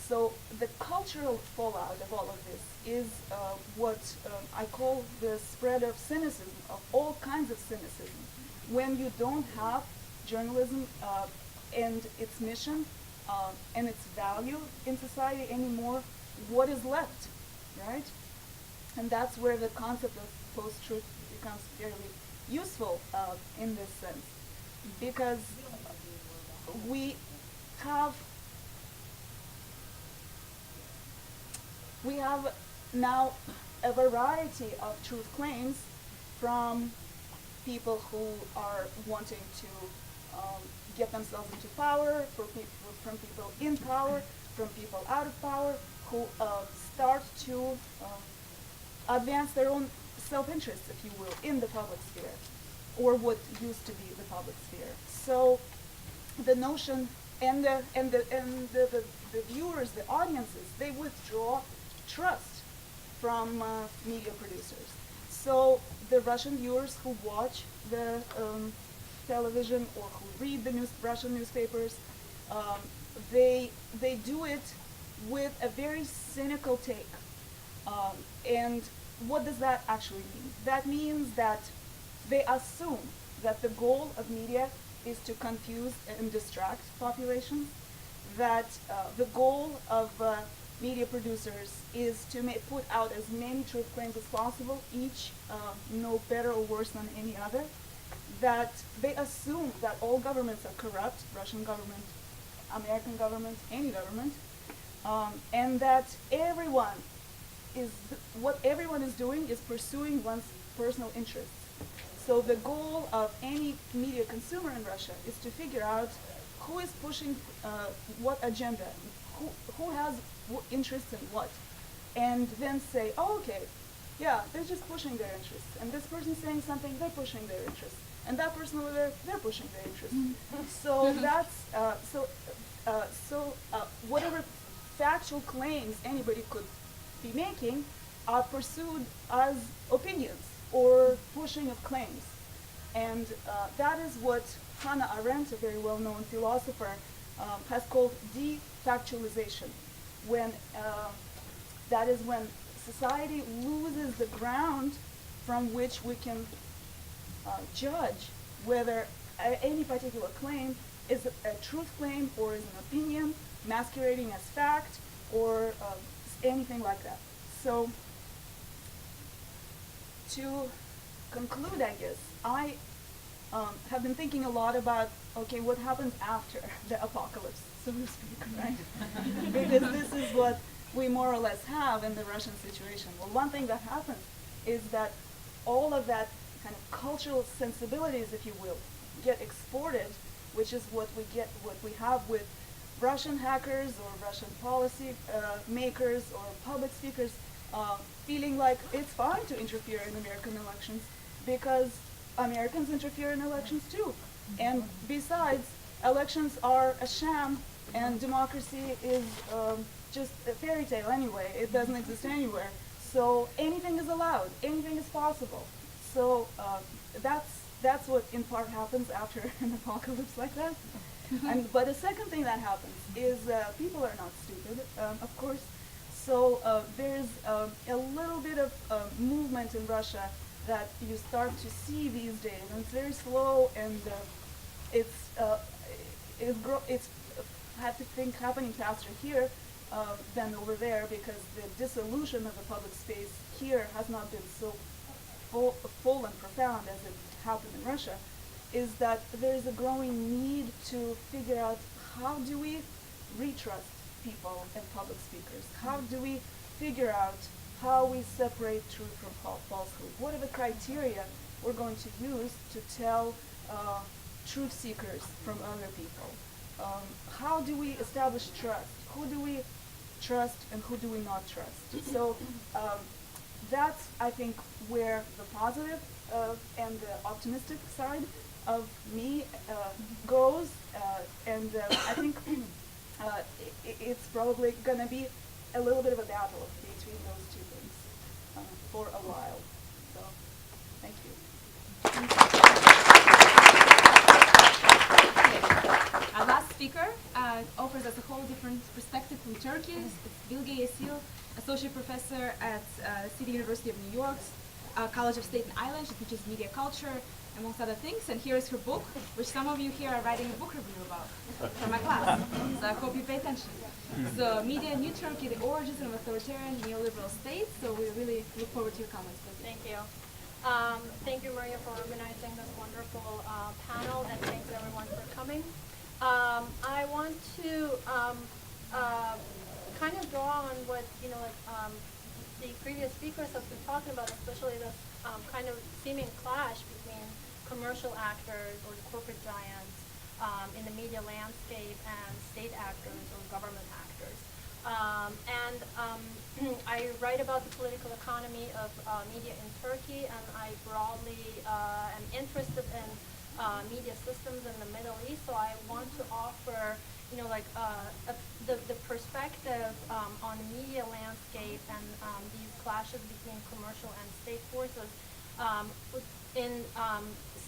So the cultural fallout of all of this is what I call the spread of cynicism, of all kinds of cynicism. When you don't have journalism and its mission and its value in society anymore, what is left, right? And that's where the concept of post-truth becomes fairly useful in this sense, because we have now a variety of truth claims from people who are wanting to get themselves into power, from people in power, from people out of power, who start to advance their own self-interest, if you will, in the public sphere, or what used to be the public sphere. So the notion and the viewers, the audiences, they withdraw trust from media producers. So the Russian viewers who watch the television or who read the Russian newspapers, they do it with a very cynical take. And what does that actually mean? That means that they assume that the goal of media is to confuse and distract populations, that the goal of media producers is to put out as many truth claims as possible, each no better or worse than any other, that they assume that all governments are corrupt, Russian government, American government, any government, and that what everyone is doing is pursuing one's personal interests. So the goal of any media consumer in Russia is to figure out who is pushing what agenda, who has interests in what, and then say, oh, okay, yeah, they're just pushing their interests, and this person's saying something, they're pushing their interests, and that person over there, they're pushing their interests. So that's whatever factual claims anybody could be making are pursued as opinions or pushing of claims. And that is what Hannah Arendt, a very well-known philosopher, has called defactualization. That is when society loses the ground from which we can judge whether any particular claim is a truth claim or is an opinion masquerading as fact or anything like that. So to conclude, I guess, I have been thinking a lot about, okay, what happens after the apocalypse, so to speak, right? Because this is what we more or less have in the Russian situation. Well, one thing that happens is that all of that kind of cultural sensibilities, if you will, get exported, which is what we have with Russian hackers or Russian policy makers or public speakers feeling like it's fine to interfere in American elections because Americans interfere in elections too. And besides, elections are a sham and democracy is just a fairy tale anyway. It doesn't exist anywhere. So anything is allowed, anything is possible. So that's what in part happens after an apocalypse like that. But the second thing that happens is people are not stupid, of course. So there's a little bit of movement in Russia that you start to see these days, and it's very slow, and it's I think happening faster here than over there because the dissolution of the public space here has not been so full and profound as it happened in Russia. Is that there is a growing need to figure out how do we retrust people and public speakers? How do we figure out how we separate truth from falsehood? What are the criteria we're going to use to tell truth seekers from other people? How do we establish trust? Who do we trust and who do we not trust? So that's, I think, where the positive and the optimistic side of me goes, and I think it's probably going to be a little bit of a battle between those two things for a while. So, thank you. Our last speaker offers us a whole different perspective from Turkey. It's Bilge Yesil, associate professor at City University of New York's College of Staten Island. She teaches media culture, amongst other things. And here is her book, which some of you here are writing a book review about from my class. So I hope you pay attention. So Media in New Turkey, the origins of authoritarian neoliberal states. So we really look forward to your comments. Thank you. Thank you, Maria, for organizing this wonderful panel, and thanks everyone for coming. I want to kind of draw on what the previous speakers have been talking about, especially this kind of seeming clash between commercial actors or corporate giants in the media landscape and state actors or government actors. I write about the political economy of media in Turkey, and I broadly am interested in media systems in the Middle East. So I want to offer, the perspective on the media landscape and these clashes between commercial and state forces in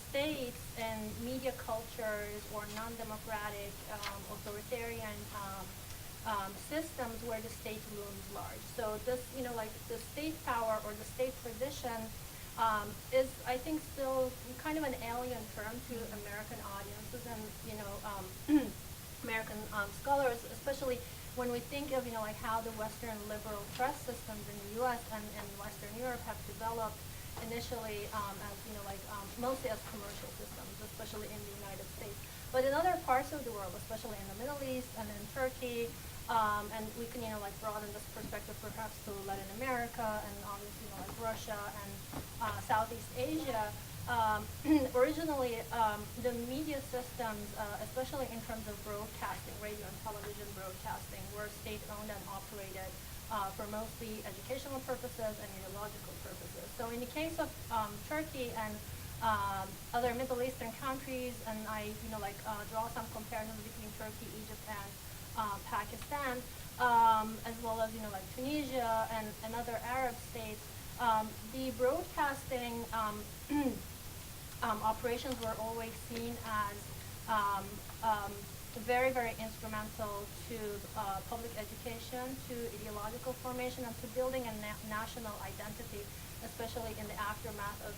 states and media cultures or non-democratic authoritarian systems where the state looms large. So this, the state power or the state position is, I think, still kind of an alien term to American audiences and, American scholars, especially when we think of, how the Western liberal press systems in the U.S. and Western Europe have developed, initially as mostly as commercial systems, especially in the United States. But in other parts of the world, especially in the Middle East and in Turkey, and we can broaden this perspective perhaps to Latin America and obviously like Russia and Southeast Asia. Originally, the media systems, especially in terms of broadcasting, radio and television broadcasting, were state-owned and operated for mostly educational purposes and ideological purposes. So in the case of Turkey and other Middle Eastern countries, and I draw some comparisons between Turkey, Egypt, and Pakistan, as well as like Tunisia and other Arab states. The broadcasting operations were always seen as very, very instrumental to public education, to ideological formation, and to building a national identity, especially in the aftermath of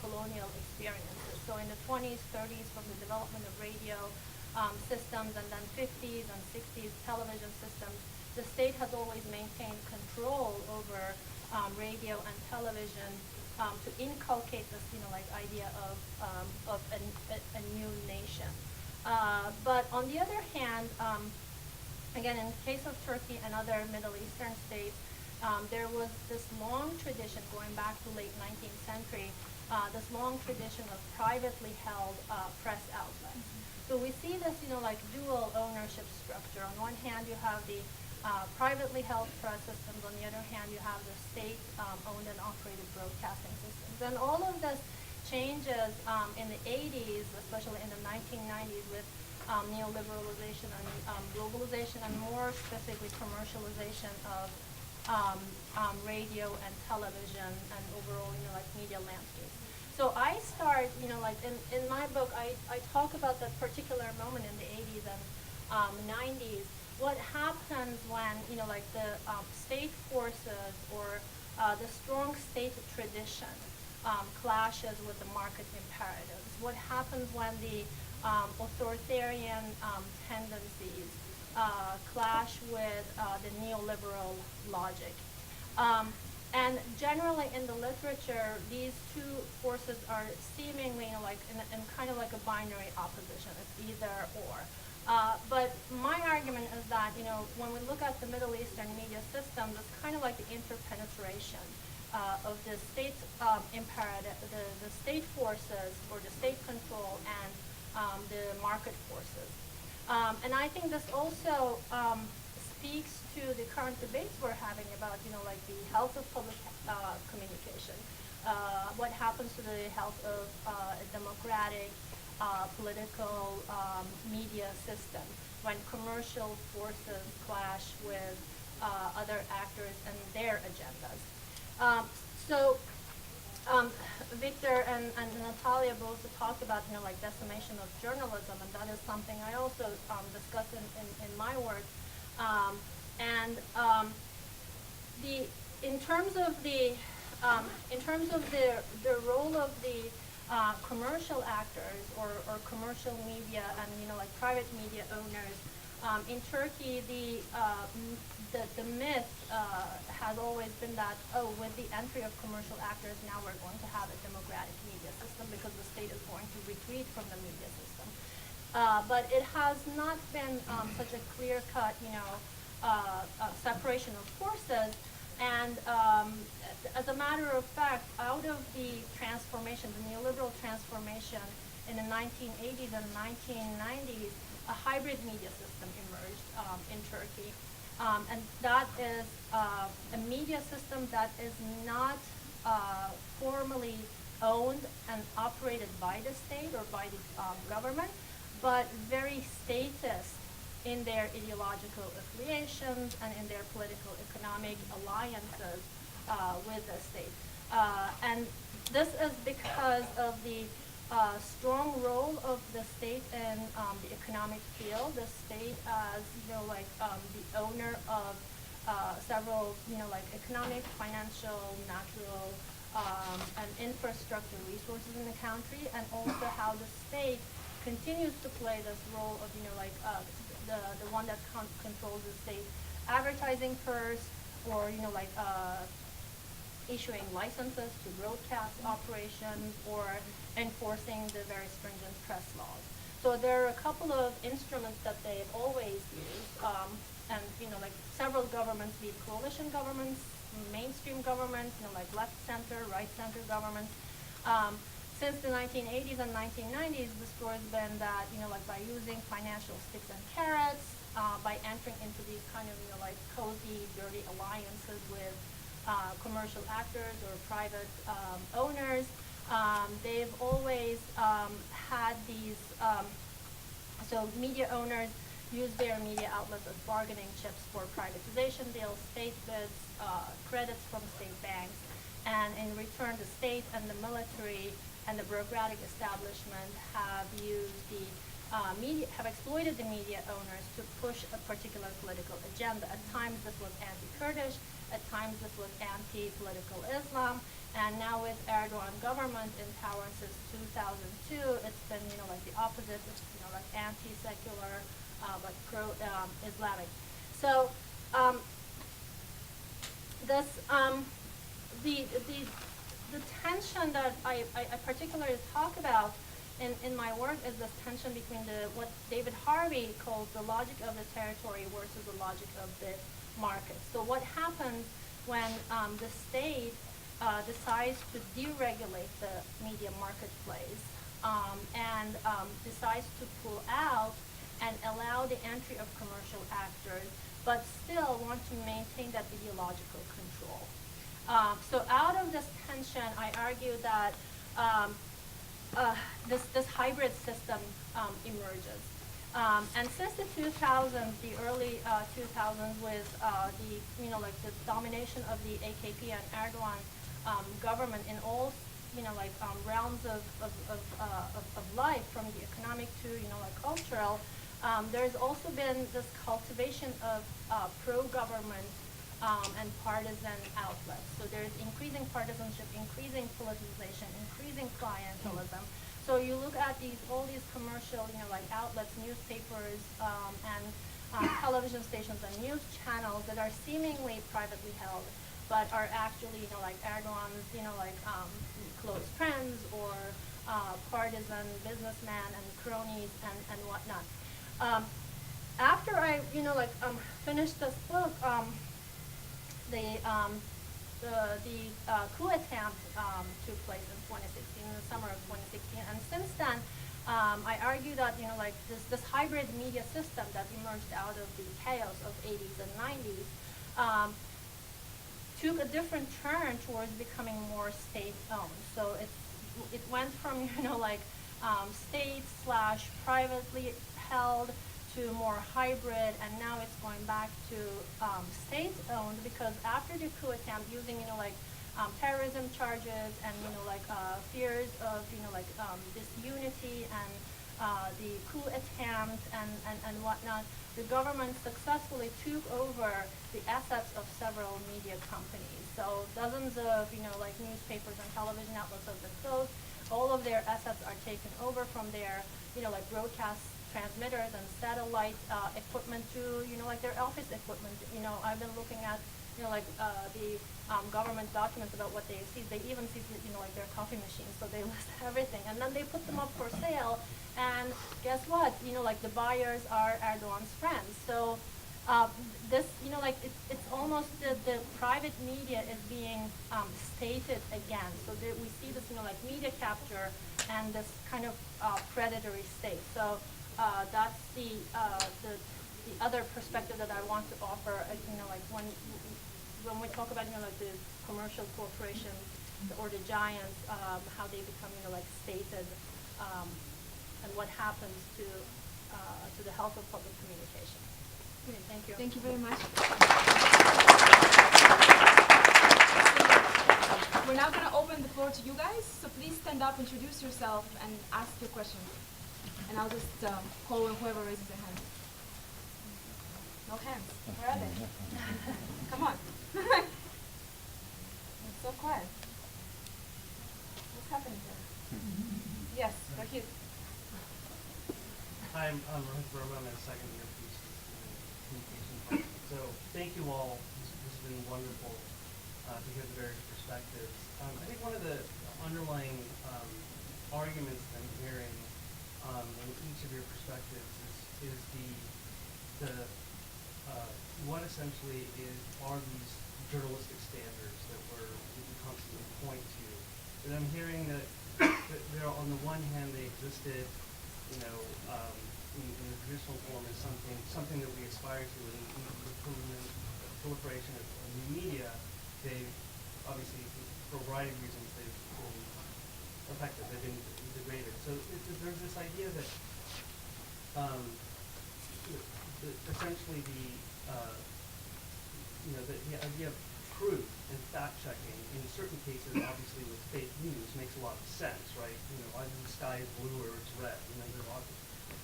colonial experiences. So in the 20s, 30s, from the development of radio systems, and then 50s and 60s television systems, the state has always maintained control over radio and television to inculcate this, idea of a new nation. But on the other hand, again, in the case of Turkey and other Middle Eastern states, there was this long tradition going back to late 19th century, this long tradition of privately held press outlets. So we see this, dual ownership structure. On one hand, you have the privately held press systems. On the other hand, you have the state-owned and operated broadcasting systems. And all of this changes in the 80s, especially in the 1990s, with neoliberalization and globalization, and more specifically commercialization of radio and television and overall, media landscape. So I start, in my book, I talk about that particular moment in the 80s and 90s. What happens when, the state forces or the strong state tradition clashes with the market imperatives? What happens when the authoritarian tendencies clash with the neoliberal logic? And generally in the literature, these two forces are seemingly in kind of like a binary opposition. It's either or. But my argument is that, when we look at the Middle Eastern media system, it's kind of like the interpenetration of the state imperative, the state forces or the state control and the market forces. And I think this also speaks to the current debates we're having about, the health of public communication. What happens to the health of a democratic political media system when commercial forces clash with other actors and their agendas. Victor and Natalia both talked about, decimation of journalism, and that is something I also discuss in my work. In terms of the role of the commercial actors or commercial media and private media owners, in Turkey the myth has always been that with the entry of commercial actors, now we're going to have a democratic media system because the state is going to retreat from the media system. But it has not been such a clear-cut separation of forces. And as a matter of fact, out of the transformation, the neoliberal transformation in the 1980s and 1990s, a hybrid media system emerged in Turkey. And that is a media system that is not formally owned and operated by the state or by the government, but very statist in their ideological affiliations and in their political economic alliances with the state. And this is because of the strong role of the state in the economic field. The state as, the owner of several, economic, financial, natural, and infrastructure resources in the country, and also how the state continues to play this role of, the one that controls the state advertising purse, or issuing licenses to broadcast operations or enforcing the very stringent press laws. So there are a couple of instruments that they've always used, and like several governments, be it coalition governments, mainstream governments, like left center, right center governments. Since the 1980s and 1990s, the story's been that like by using financial sticks and carrots, by entering into these kind of like cozy, dirty alliances with commercial actors or private owners. They've always had these, so media owners use their media outlets as bargaining chips for privatization deals, state bids, credits from state banks, and in return the state and the military and the bureaucratic establishment have used the have exploited the media owners to push a particular political agenda. At times this was anti-Kurdish, at times this was anti-political Islam, and now with Erdogan government in power since 2002, it's been like the opposite. It's like anti-secular, like pro-Islamic. So this the tension that I particularly talk about in my work is this tension between what David Harvey calls the logic of the territory versus the logic of the market. So what happens when the state decides to deregulate the media marketplace and decides to pull out and allow the entry of commercial actors, but still want to maintain that ideological control. So out of this tension, I argue that this hybrid system emerges. And since the 2000s, the early 2000s, with like the domination of the AKP and Erdogan government in all realms of life, from the economic to like cultural, there's also been this cultivation of pro-government and partisan outlets. So there's increasing partisanship, increasing politicization, increasing clientelism. So you look at all these commercial, like outlets, newspapers, and television stations and news channels that are seemingly privately held, but are actually, like Erdogan's, close friends or partisan businessmen and cronies and whatnot. After I, finished this book, the coup attempt took place in 2016, in the summer of 2016, and since then, I argue that this hybrid media system that emerged out of the chaos of 80s and 90s took a different turn towards becoming more state-owned. So it went from state/privately held to more hybrid, and now it's going back to state-owned, because after the coup attempt, using terrorism charges and fears of disunity and the coup attempt and whatnot, the government successfully took over the assets of several media companies. So dozens of newspapers and television outlets have been closed. All of their assets are taken over from their broadcast transmitters and satellite equipment to their office equipment. I've been looking at the government documents about what they see. They even see their coffee machines, so they list everything, and then they put them up for sale. And guess what? The buyers are Erdogan's friends. So this, it's almost the private media is being stated again. So we see this, media capture and this kind of predatory state. So that's the other perspective that I want to offer. When we talk about the commercial corporations or the giants, how they become stated, and what happens to the health of public communication. Okay, thank you. Thank you very much. We're now going to open the floor to you guys, so please stand up, introduce yourself, and ask your question. And I'll just call on whoever raises their hand. No hands. Where are they? Come on. It's so quiet. What's happening here? Yes, Rahid. Hi, I'm Rohit Verma. I'm a second year PhD student in communication. So thank you all. This has been wonderful. to hear the various perspectives. I think one of the underlying arguments that I'm hearing in each of your perspectives is the what essentially are these journalistic standards that we constantly point to. And I'm hearing that there, on the one hand, they existed, in the traditional form as something that we aspire to, and the proliferation of new media, they obviously, for a variety of reasons, they've been affected, they've been degraded. So there's this idea that essentially the idea of truth and fact checking in certain cases, obviously with fake news, makes a lot of sense, right? Either the sky is blue or it's red. There's a lot of,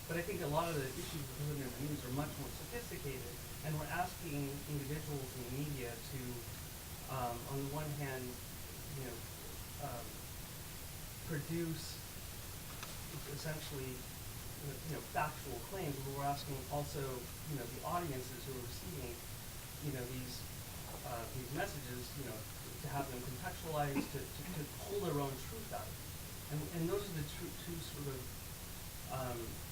but I think a lot of the issues within the news are much more sophisticated, and we're asking individuals in the media to, on the one hand, produce essentially factual claims, but we're asking also the audiences who are receiving these messages to have them contextualized, to pull their own truth out. And those are the two sort of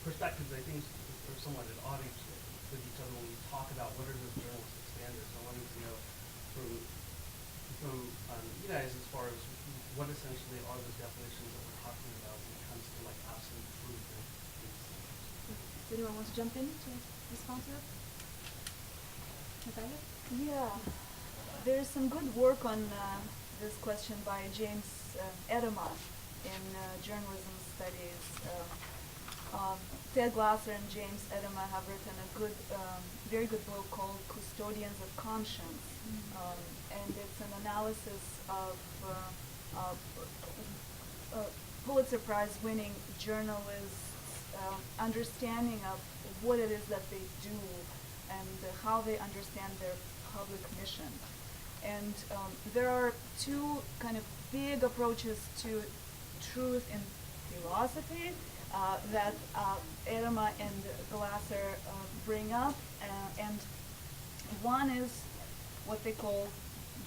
perspectives I think are somewhat at odds with each other when we talk about what are those journalistic standards. I wanted to know from you guys as far as what essentially are those definitions that we're talking about when it comes to like absolute truth and these things. Does anyone want to jump in to respond to it? Natalia? Yeah, there's some good work on this question by James Edelman in journalism studies. Ted Glasser and James Edelman have written a very good book called Custodians of Conscience, and it's an analysis of Pulitzer Prize winning journalists' understanding of what it is that they do and how they understand their public mission. And there are two kind of big approaches to truth in philosophy that Edelman and Glasser bring up, and one is what they call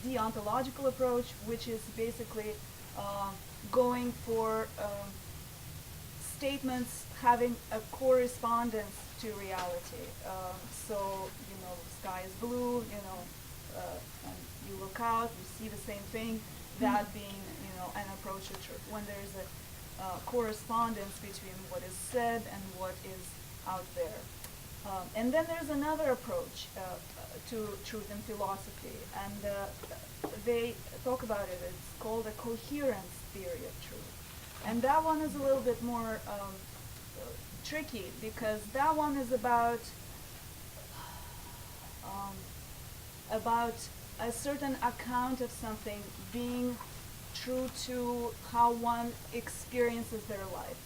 the ontological approach, which is basically going for statements having a correspondence to reality. So, sky is blue, and you look out, you see the same thing, that being, an approach to truth. When there's a correspondence between what is said and what is out there. And then there's another approach to truth in philosophy, and they talk about it. It's called a coherence theory of truth. And that one is a little bit more tricky, because that one is about a certain account of something being true to how one experiences their life.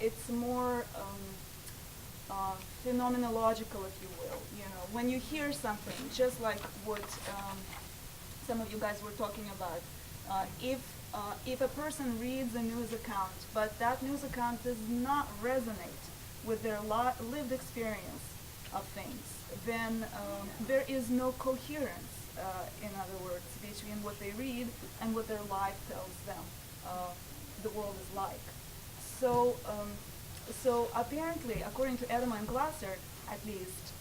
It's more phenomenological, if you will. When you hear something, just like what some of you guys were talking about, if a person reads a news account, but that news account does not resonate with their lived experience of things, then there is no coherence, in other words, between what they read and what their life tells them the world is like. So apparently, according to Edelman and Glasser, at least,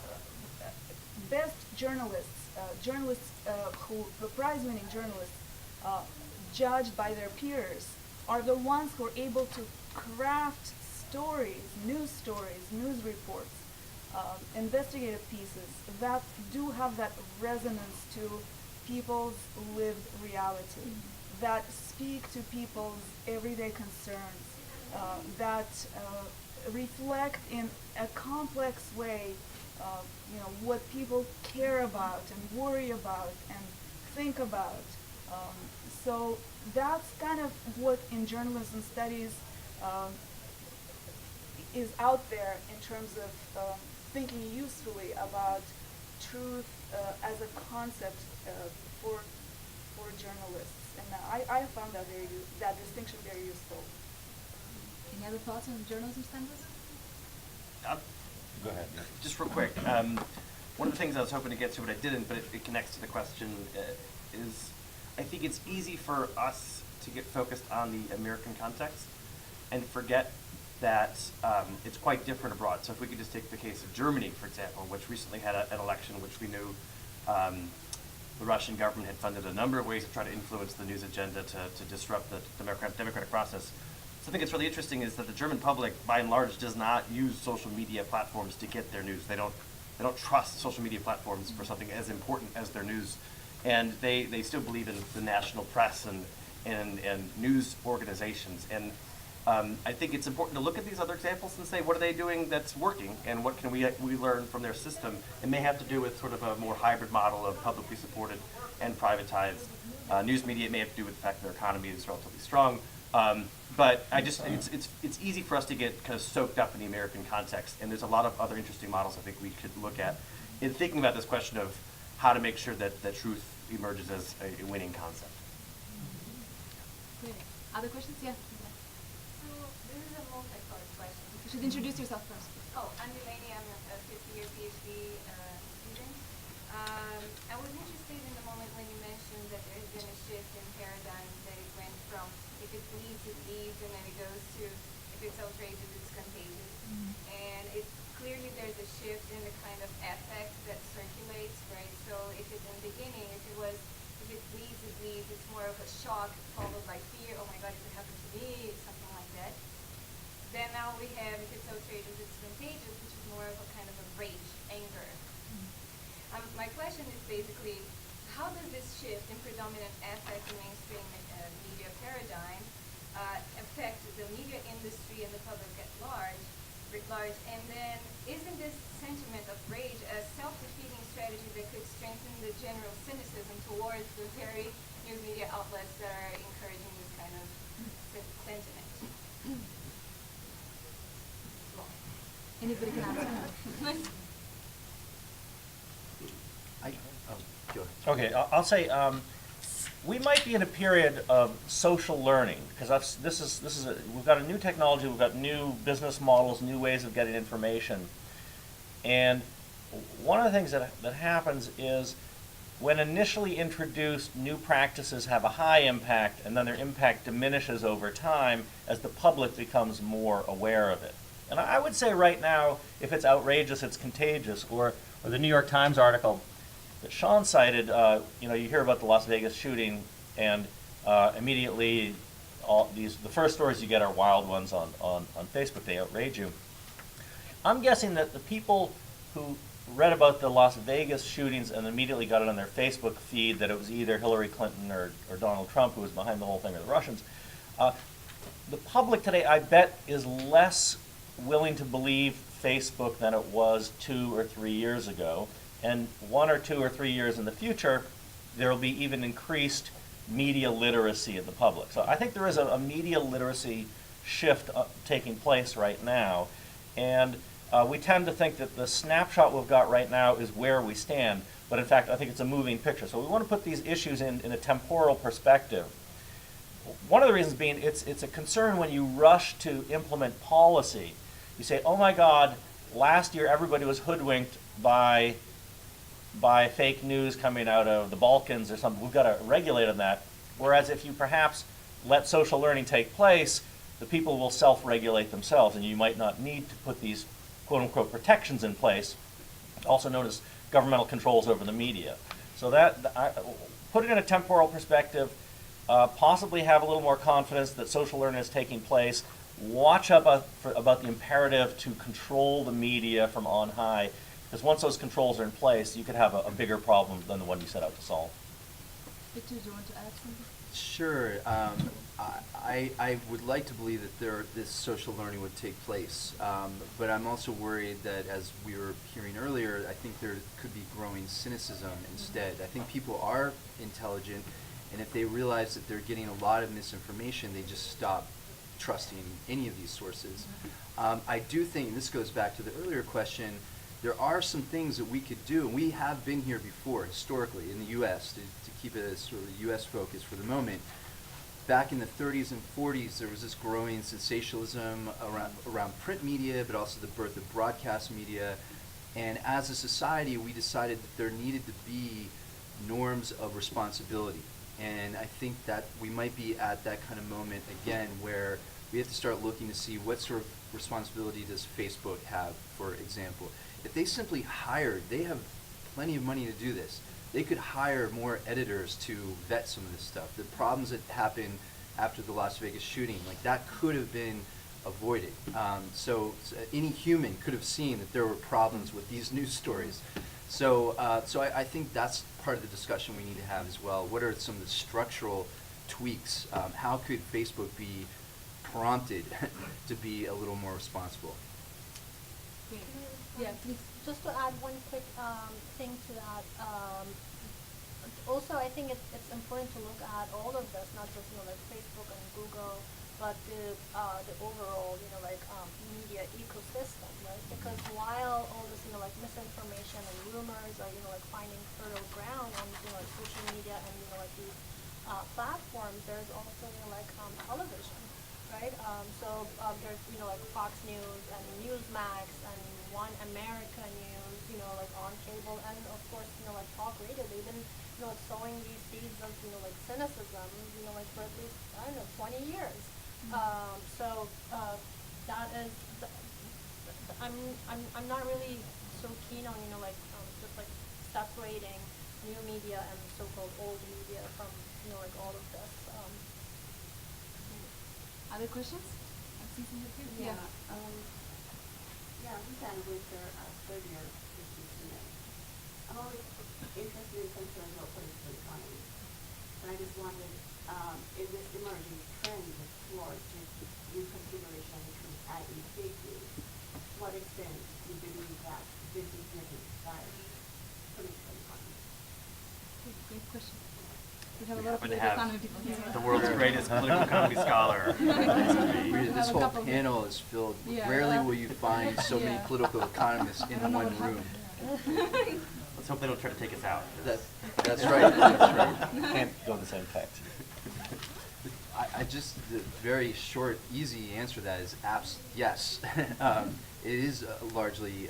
best journalists, the prize-winning journalists, judged by their peers, are the ones who are able to craft news reports, investigative pieces that do have that resonance to people's lived reality, that speak to people's everyday concerns, that reflect in a complex way, what people care about and worry about and think about. So that's kind of what in journalism studies is out there in terms of thinking usefully about truth as a concept for journalists, and I found that distinction very useful. Any other thoughts on journalism standards? Go ahead. Just real quick, one of the things I was hoping to get to, but I didn't, but it connects to the question, is I think it's easy for us to get focused on the American context and forget that it's quite different abroad. So if we could just take the case of Germany, for example, which recently had an election which we knew the Russian government had funded a number of ways to try to influence the news agenda to disrupt the democratic process. So I think it's really interesting is that the German public, by and large, does not use social media platforms to get their news. They don't trust social media platforms for something as important as their news. And they still believe in the national press and news organizations. And I think it's important to look at these other examples and say, what are they doing that's working, and what can we learn from their system? It may have to do with sort of a more hybrid model of publicly supported and privatized news media. It may have to do with the fact that their economy is relatively strong. But it's easy for us to get kind of soaked up in the American context, and there's a lot of other interesting models I think we could look at in thinking about this question of how to make sure that truth emerges as a winning concept. Great. Other questions? Yeah. So this is a multi-part question. You should introduce yourself first. Oh, I'm Delaney. I'm a fifth-year PhD student. I was interested in the moment when you mentioned that there has been a shift in paradigm, that it went from if it bleeds, it leads, and then it goes to if it's outrageous, it's contagious. And it's clearly there's a shift in the kind of affect that circulates, right? So if it's in the beginning, if it bleeds, it leads, it's more of a shock followed by fear. Oh my God, if it happened to me, something like that. Then now we have, if it's outrageous, it's contagious, which is more of a kind of a rage, anger. My question is basically, how does this shift in predominant affect in mainstream media paradigm affect the media industry and the public at large? And then, isn't this sentiment of rage a self-defeating strategy that could strengthen the general cynicism towards the very news media outlets that are encouraging this kind of sentiment? Anybody can answer. Go ahead. Okay, I'll say we might be in a period of social learning because we've got a new technology, we've got new business models, new ways of getting information, and one of the things that happens is when initially introduced, new practices have a high impact, and then their impact diminishes over time as the public becomes more aware of it. And I would say right now, if it's outrageous, it's contagious, or the New York Times article that Sean cited, you hear about the Las Vegas shooting, and immediately the first stories you get are wild ones on Facebook. They outrage you. I'm guessing that the people who read about the Las Vegas shootings and immediately got it on their Facebook feed that it was either Hillary Clinton or Donald Trump who was behind the whole thing, or the Russians, the public today, I bet, is less willing to believe Facebook than it was 2 or 3 years ago. And 1 or 2 or 3 years in the future, there will be even increased media literacy in the public. So I think there is a media literacy shift taking place right now. And we tend to think that the snapshot we've got right now is where we stand. But in fact, I think it's a moving picture. So we want to put these issues in a temporal perspective. One of the reasons being it's a concern when you rush to implement policy. You say, oh my God, last year everybody was hoodwinked by fake news coming out of the Balkans or something. We've got to regulate on that. Whereas if you perhaps let social learning take place, the people will self-regulate themselves, and you might not need to put these quote-unquote protections in place, also known as governmental controls over the media. So put it in a temporal perspective, possibly have a little more confidence that social learning is taking place, watch about the imperative to control the media from on high, because once those controls are in place, you could have a bigger problem than the one you set out to solve. Victor, do you want to add something? Sure. I would like to believe that this social learning would take place, but I'm also worried that, as we were hearing earlier, I think there could be growing cynicism instead. I think people are intelligent, and if they realize that they're getting a lot of misinformation, they just stop trusting any of these sources. I do think, and this goes back to the earlier question, there are some things that we could do, and we have been here before, historically, in the U.S., to keep it as sort of U.S. focus for the moment. Back in the 30s and 40s, there was this growing sensationalism around print media, but also the birth of broadcast media. And as a society, we decided that there needed to be norms of responsibility. And I think that we might be at that kind of moment again where we have to start looking to see what sort of responsibility does Facebook have, for example. If they simply hired, they have plenty of money to do this. They could hire more editors to vet some of this stuff. The problems that happened after the Las Vegas shooting, like that could have been avoided. So any human could have seen that there were problems with these news stories. So I think that's part of the discussion we need to have as well. What are some of the structural tweaks? How could Facebook be prompted to be a little more responsible? Yeah, please. Just to add one quick thing to that. Also, I think it's important to look at all of this, not just like Facebook and Google, but the overall media ecosystem, right? Because while all this like misinformation and rumors are like finding fertile ground on like social media and like these platforms, there's also television, right? So there's like Fox News and Newsmax and One America News, like on cable, and of course like talk radio. They've been sowing these seeds of like cynicism, like for at least 20 years. So that is, I'm not really so keen on just like separating new media and so-called old media from like all of this. Other questions? Yeah. Susan Winter, third year student. I'm always interested and concerned about political economy. And I just wondered, in this emerging trend towards new consideration between adding fake news, to what extent do you believe that this is making society political economy? Great question. We have a We lot of happen to political have economy people here. the world's greatest political economy scholar. This have a whole couple. panel is filled. Yeah. Rarely will you find so many Yeah. political economists in don't know one what room. happened. Let's hope they don't try to take us out. That's right. That's right. Can't go in the same text. The very short, easy answer to that is yes. It is largely,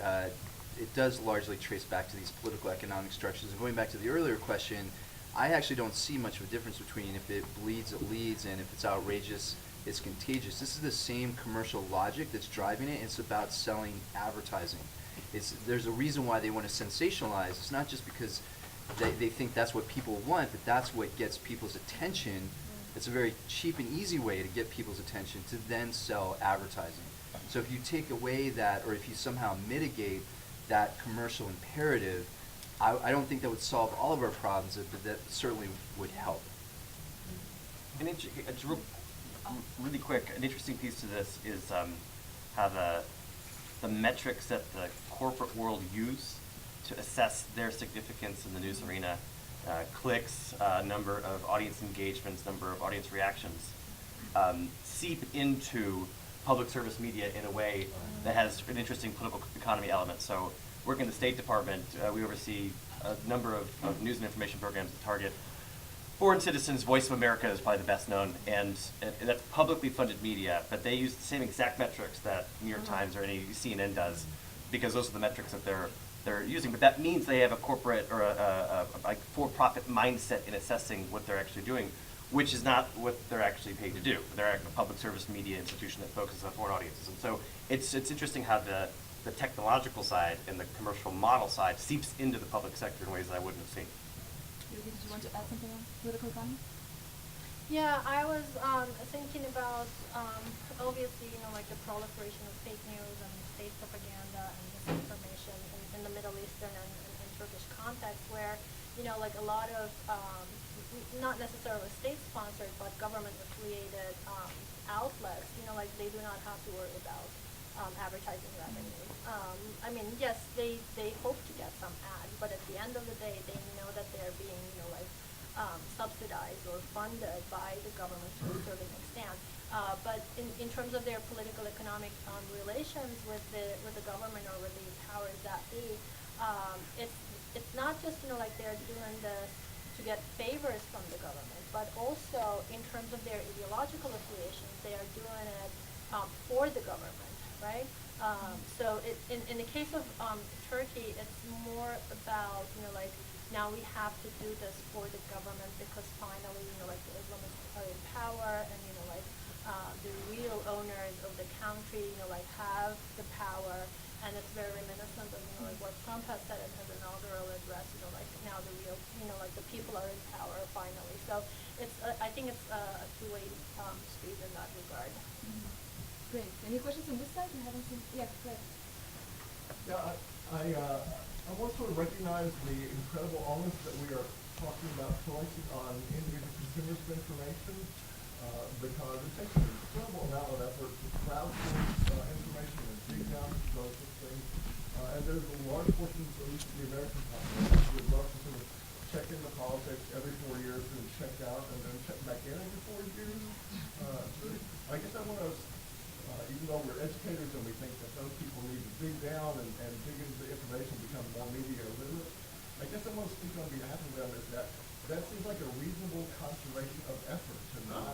it does largely trace back to these political economic structures. And going back to the earlier question, I actually don't see much of a difference between if it bleeds, it leads, and if it's outrageous, it's contagious. This is the same commercial logic that's driving it. It's about selling advertising. There's a reason why they want to sensationalize. It's not just because they think that's what people want, but that's what gets people's attention. It's a very cheap and easy way to get people's attention to then sell advertising. So if you take away that, or if you somehow mitigate that commercial imperative, I don't think that would solve all of our problems, but that certainly would help. And it's really quick, an interesting piece to this is how the metrics that the corporate world use to assess their significance in the news arena, clicks, number of audience engagements, number of audience reactions, seep into public service media in a way that has an interesting political economy element. So working in the State Department, we oversee a number of news and information programs that target foreign citizens. Voice of America is probably the best known, and that's publicly funded media, but they use the same exact metrics that New York Times or any CNN does, because those are the metrics that they're using. But that means they have a corporate or a for-profit mindset in assessing what they're actually doing, which is not what they're actually paid to do. They're a public service media institution that focuses on foreign audiences. And so it's interesting how the technological side and the commercial model side seeps into the public sector in ways that I wouldn't have seen. Did you want to add something on political economy? Yeah, I was thinking about obviously like the proliferation of fake news and state propaganda and misinformation in the Middle Eastern and Turkish context, where like a lot of not necessarily state-sponsored but government-affiliated outlets, like they do not have to worry about advertising revenue. I mean, yes, they hope to get some ads, but at the end of the day, they know that they're being subsidized or funded by the government to a certain extent. But in terms of their political economic relations with the government or with the powers that be, it's not just like they're doing this to get favors from the government, but also in terms of their ideological affiliations, they are doing it for the government, right? So in the case of Turkey, it's more about, like, now we have to do this for the government because finally, like, the Islamists are in power, and, like, the real owners of the country, like, have the power, and it's very reminiscent of, like, what Trump has said in his inaugural address, like, now the real, like, the people are in power finally. So it's, I think it's a two-way street in that regard. Great. Any questions on this side? We haven't seen. Yeah, go ahead. Yeah, I want to recognize the incredible onus that we are talking about collecting on individual consumers of information, because it takes an incredible amount of effort to crowdsource information and dig down into those things. And there's a large portion, at least of the American population, who would love to sort of check into politics every 4 years and check out and then check back in every 4 years. I guess I want to, even though we're educators and we think that those people need to dig down and dig into the information, become more media literate, I guess I want to speak on behalf of them is that seems like a reasonable conservation of effort to not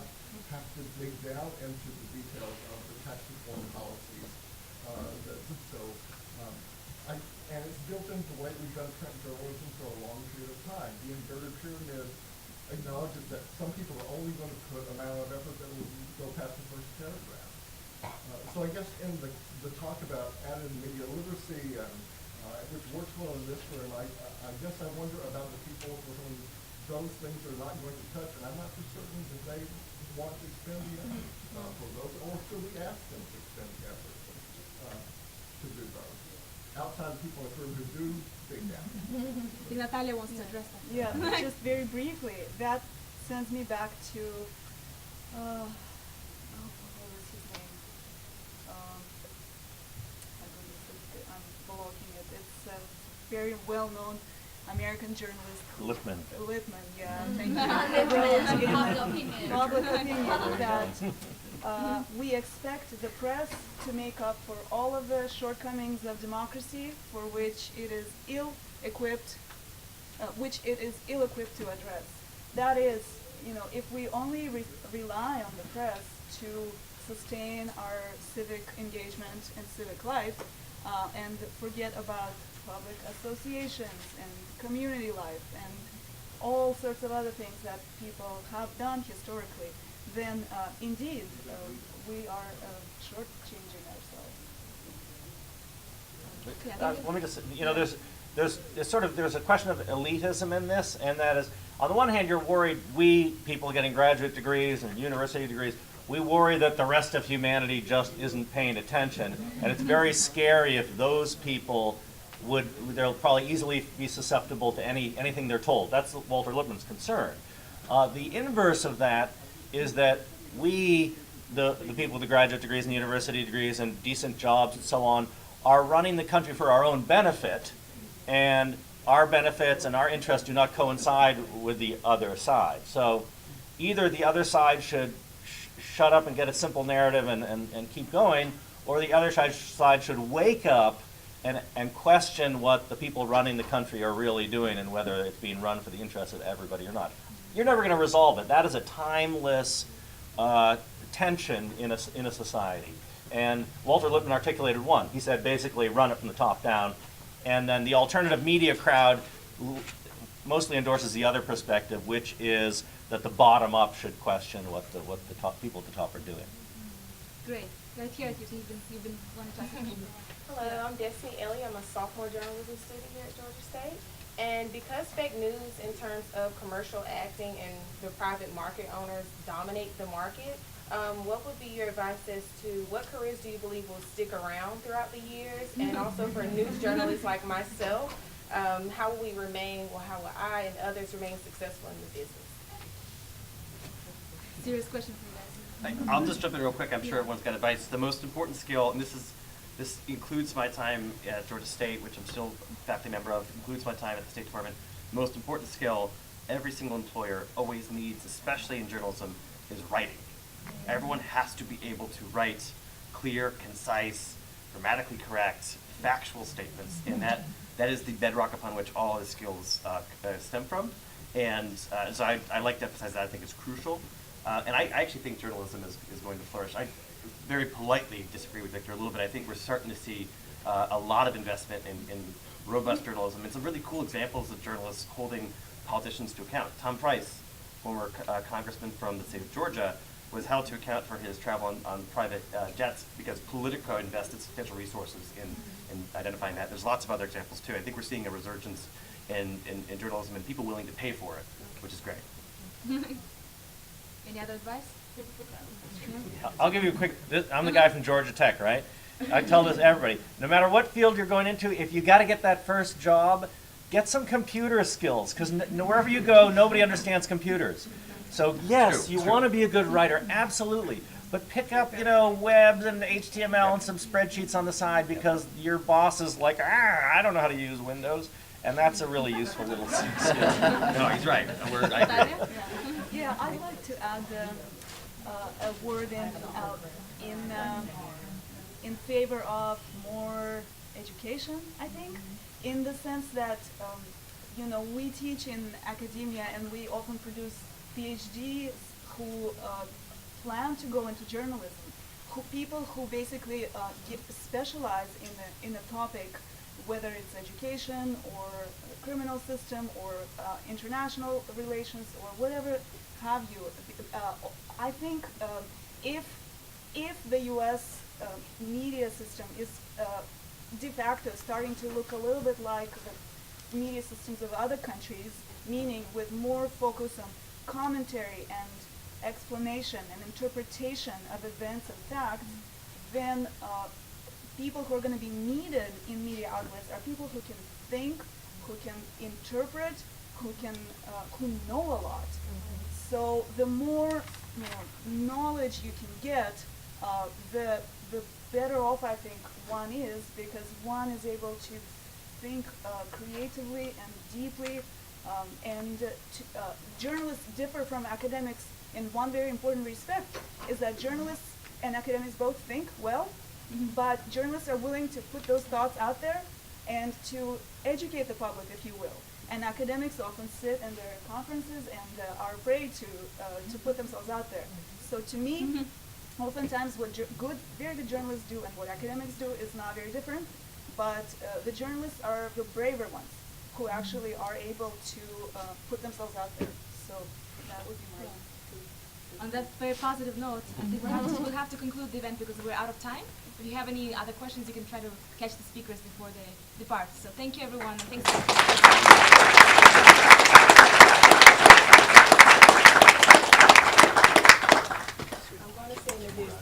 have to dig down into the details of the tax reform policies. And it's built into the way we've done print journalism for a long period of time. The inverted pyramid acknowledges that some people are only going to put an amount of effort that will go past the first paragraph. So I guess in the talk about added media literacy, which works well in this room, I guess I wonder about the people for whom those things are not going to touch, and I'm not for certain that they want to expend the effort for those, or should we ask them to expend the effort to do those? Outside people in the room who do dig down. I think Natalia wants to address that. Yeah, just very briefly, that sends me back to, what was his name? I'm blocking it. It's a very well-known American journalist. Lippman. Lippman, yeah. Thank you. Public opinion that we expect the press to make up for all of the shortcomings of democracy, for which it is ill-equipped to address. That is, if we only rely on the press to sustain our civic engagement and civic life, and forget about public associations and community life and all sorts of other things that people have done historically, then indeed we are shortchanging ourselves. Let me just, there's a question of elitism in this, and that is, on the one hand, you're worried, we, people getting graduate degrees and university degrees, we worry that the rest of humanity just isn't paying attention, and it's very scary if those people they'll probably easily be susceptible to anything they're told. That's Walter Lippmann's concern. The inverse of that is that we, the people with the graduate degrees and university degrees and decent jobs and so on, are running the country for our own benefit, and our benefits and our interests do not coincide with the other side. So either the other side should shut up and get a simple narrative and keep going, or the other side should wake up and question what the people running the country are really doing and whether it's being run for the interests of everybody or not. You're never going to resolve it. That is a timeless tension in a society. And Walter Lippmann articulated one. He said basically run it from the top down. And then the alternative media crowd mostly endorses the other perspective, which is that the bottom up should question what the top people at the top are doing. Great. Right here, you've been wanting to ask a question. Hello, I'm Destiny Ellie. I'm a sophomore journalism student here at Georgia State. And because fake news in terms of commercial acting and the private market owners dominate the market, what would be your advice as to what careers do you believe will stick around throughout the years? And also for news journalists like myself, how will we remain, or how will I and others remain successful in the business? Serious question for you guys. I'll just jump in real quick. I'm sure everyone's got advice. The most important skill, and this includes my time at Georgia State, which I'm still a faculty member of, includes my time at the State Department. The most important skill every single employer always needs, especially in journalism, is writing. Everyone has to be able to write clear, concise, grammatically correct, factual statements, and that is the bedrock upon which all the skills stem from. And so I like to emphasize that. I think it's crucial. And I actually think journalism is going to flourish. very politely disagree with Victor a little bit. I think we're starting to see a lot of investment in robust journalism and some really cool examples of journalists holding politicians to account. Tom Price, former congressman from the state of Georgia, was held to account for his travel on private jets because Politico invested substantial resources in identifying that. There's lots of other examples too. I think we're seeing a resurgence in journalism and people willing to pay for it, which is great. Any other advice? I'll give you a quick, I'm the guy from Georgia Tech, right? I tell this to everybody, no matter what field you're going into, if you got to get that first job, get some computer skills, because wherever you go, nobody understands computers. So yes, you want to be a good writer, absolutely, but pick up, webs and HTML and some spreadsheets on the side because your boss is like, I don't know how to use Windows, and that's a really useful little skill. No, he's right. I agree. Yeah, I'd like to add a word in favor of more education, I think, in the sense that, we teach in academia and we often produce PhDs who plan to go into journalism, people who basically specialize in a topic, whether it's education or criminal system or international relations or whatever have you. I think if the U.S. Media system is de facto starting to look a little bit like the media systems of other countries, meaning with more focus on commentary and explanation and interpretation of events and facts, then people who are going to be needed in media outlets are people who can think, who can interpret, who know a lot. So the more knowledge you can get, the better off I think one is, because one is able to think creatively and deeply. Journalists differ from academics in one very important respect, is that journalists and academics both think well, but journalists are willing to put those thoughts out there and to educate the public, if you will. And academics often sit in their conferences and are afraid to put themselves out there. So to me, oftentimes what very good journalists do and what academics do is not very different, but the journalists are the braver ones who actually are able to put themselves out there. So that would be my On that very positive note, I think we'll have to conclude the event because we're out of time. If you have any other questions, you can try to catch the speakers before they depart. So thank you, everyone. And thanks. I'm going to say in the business.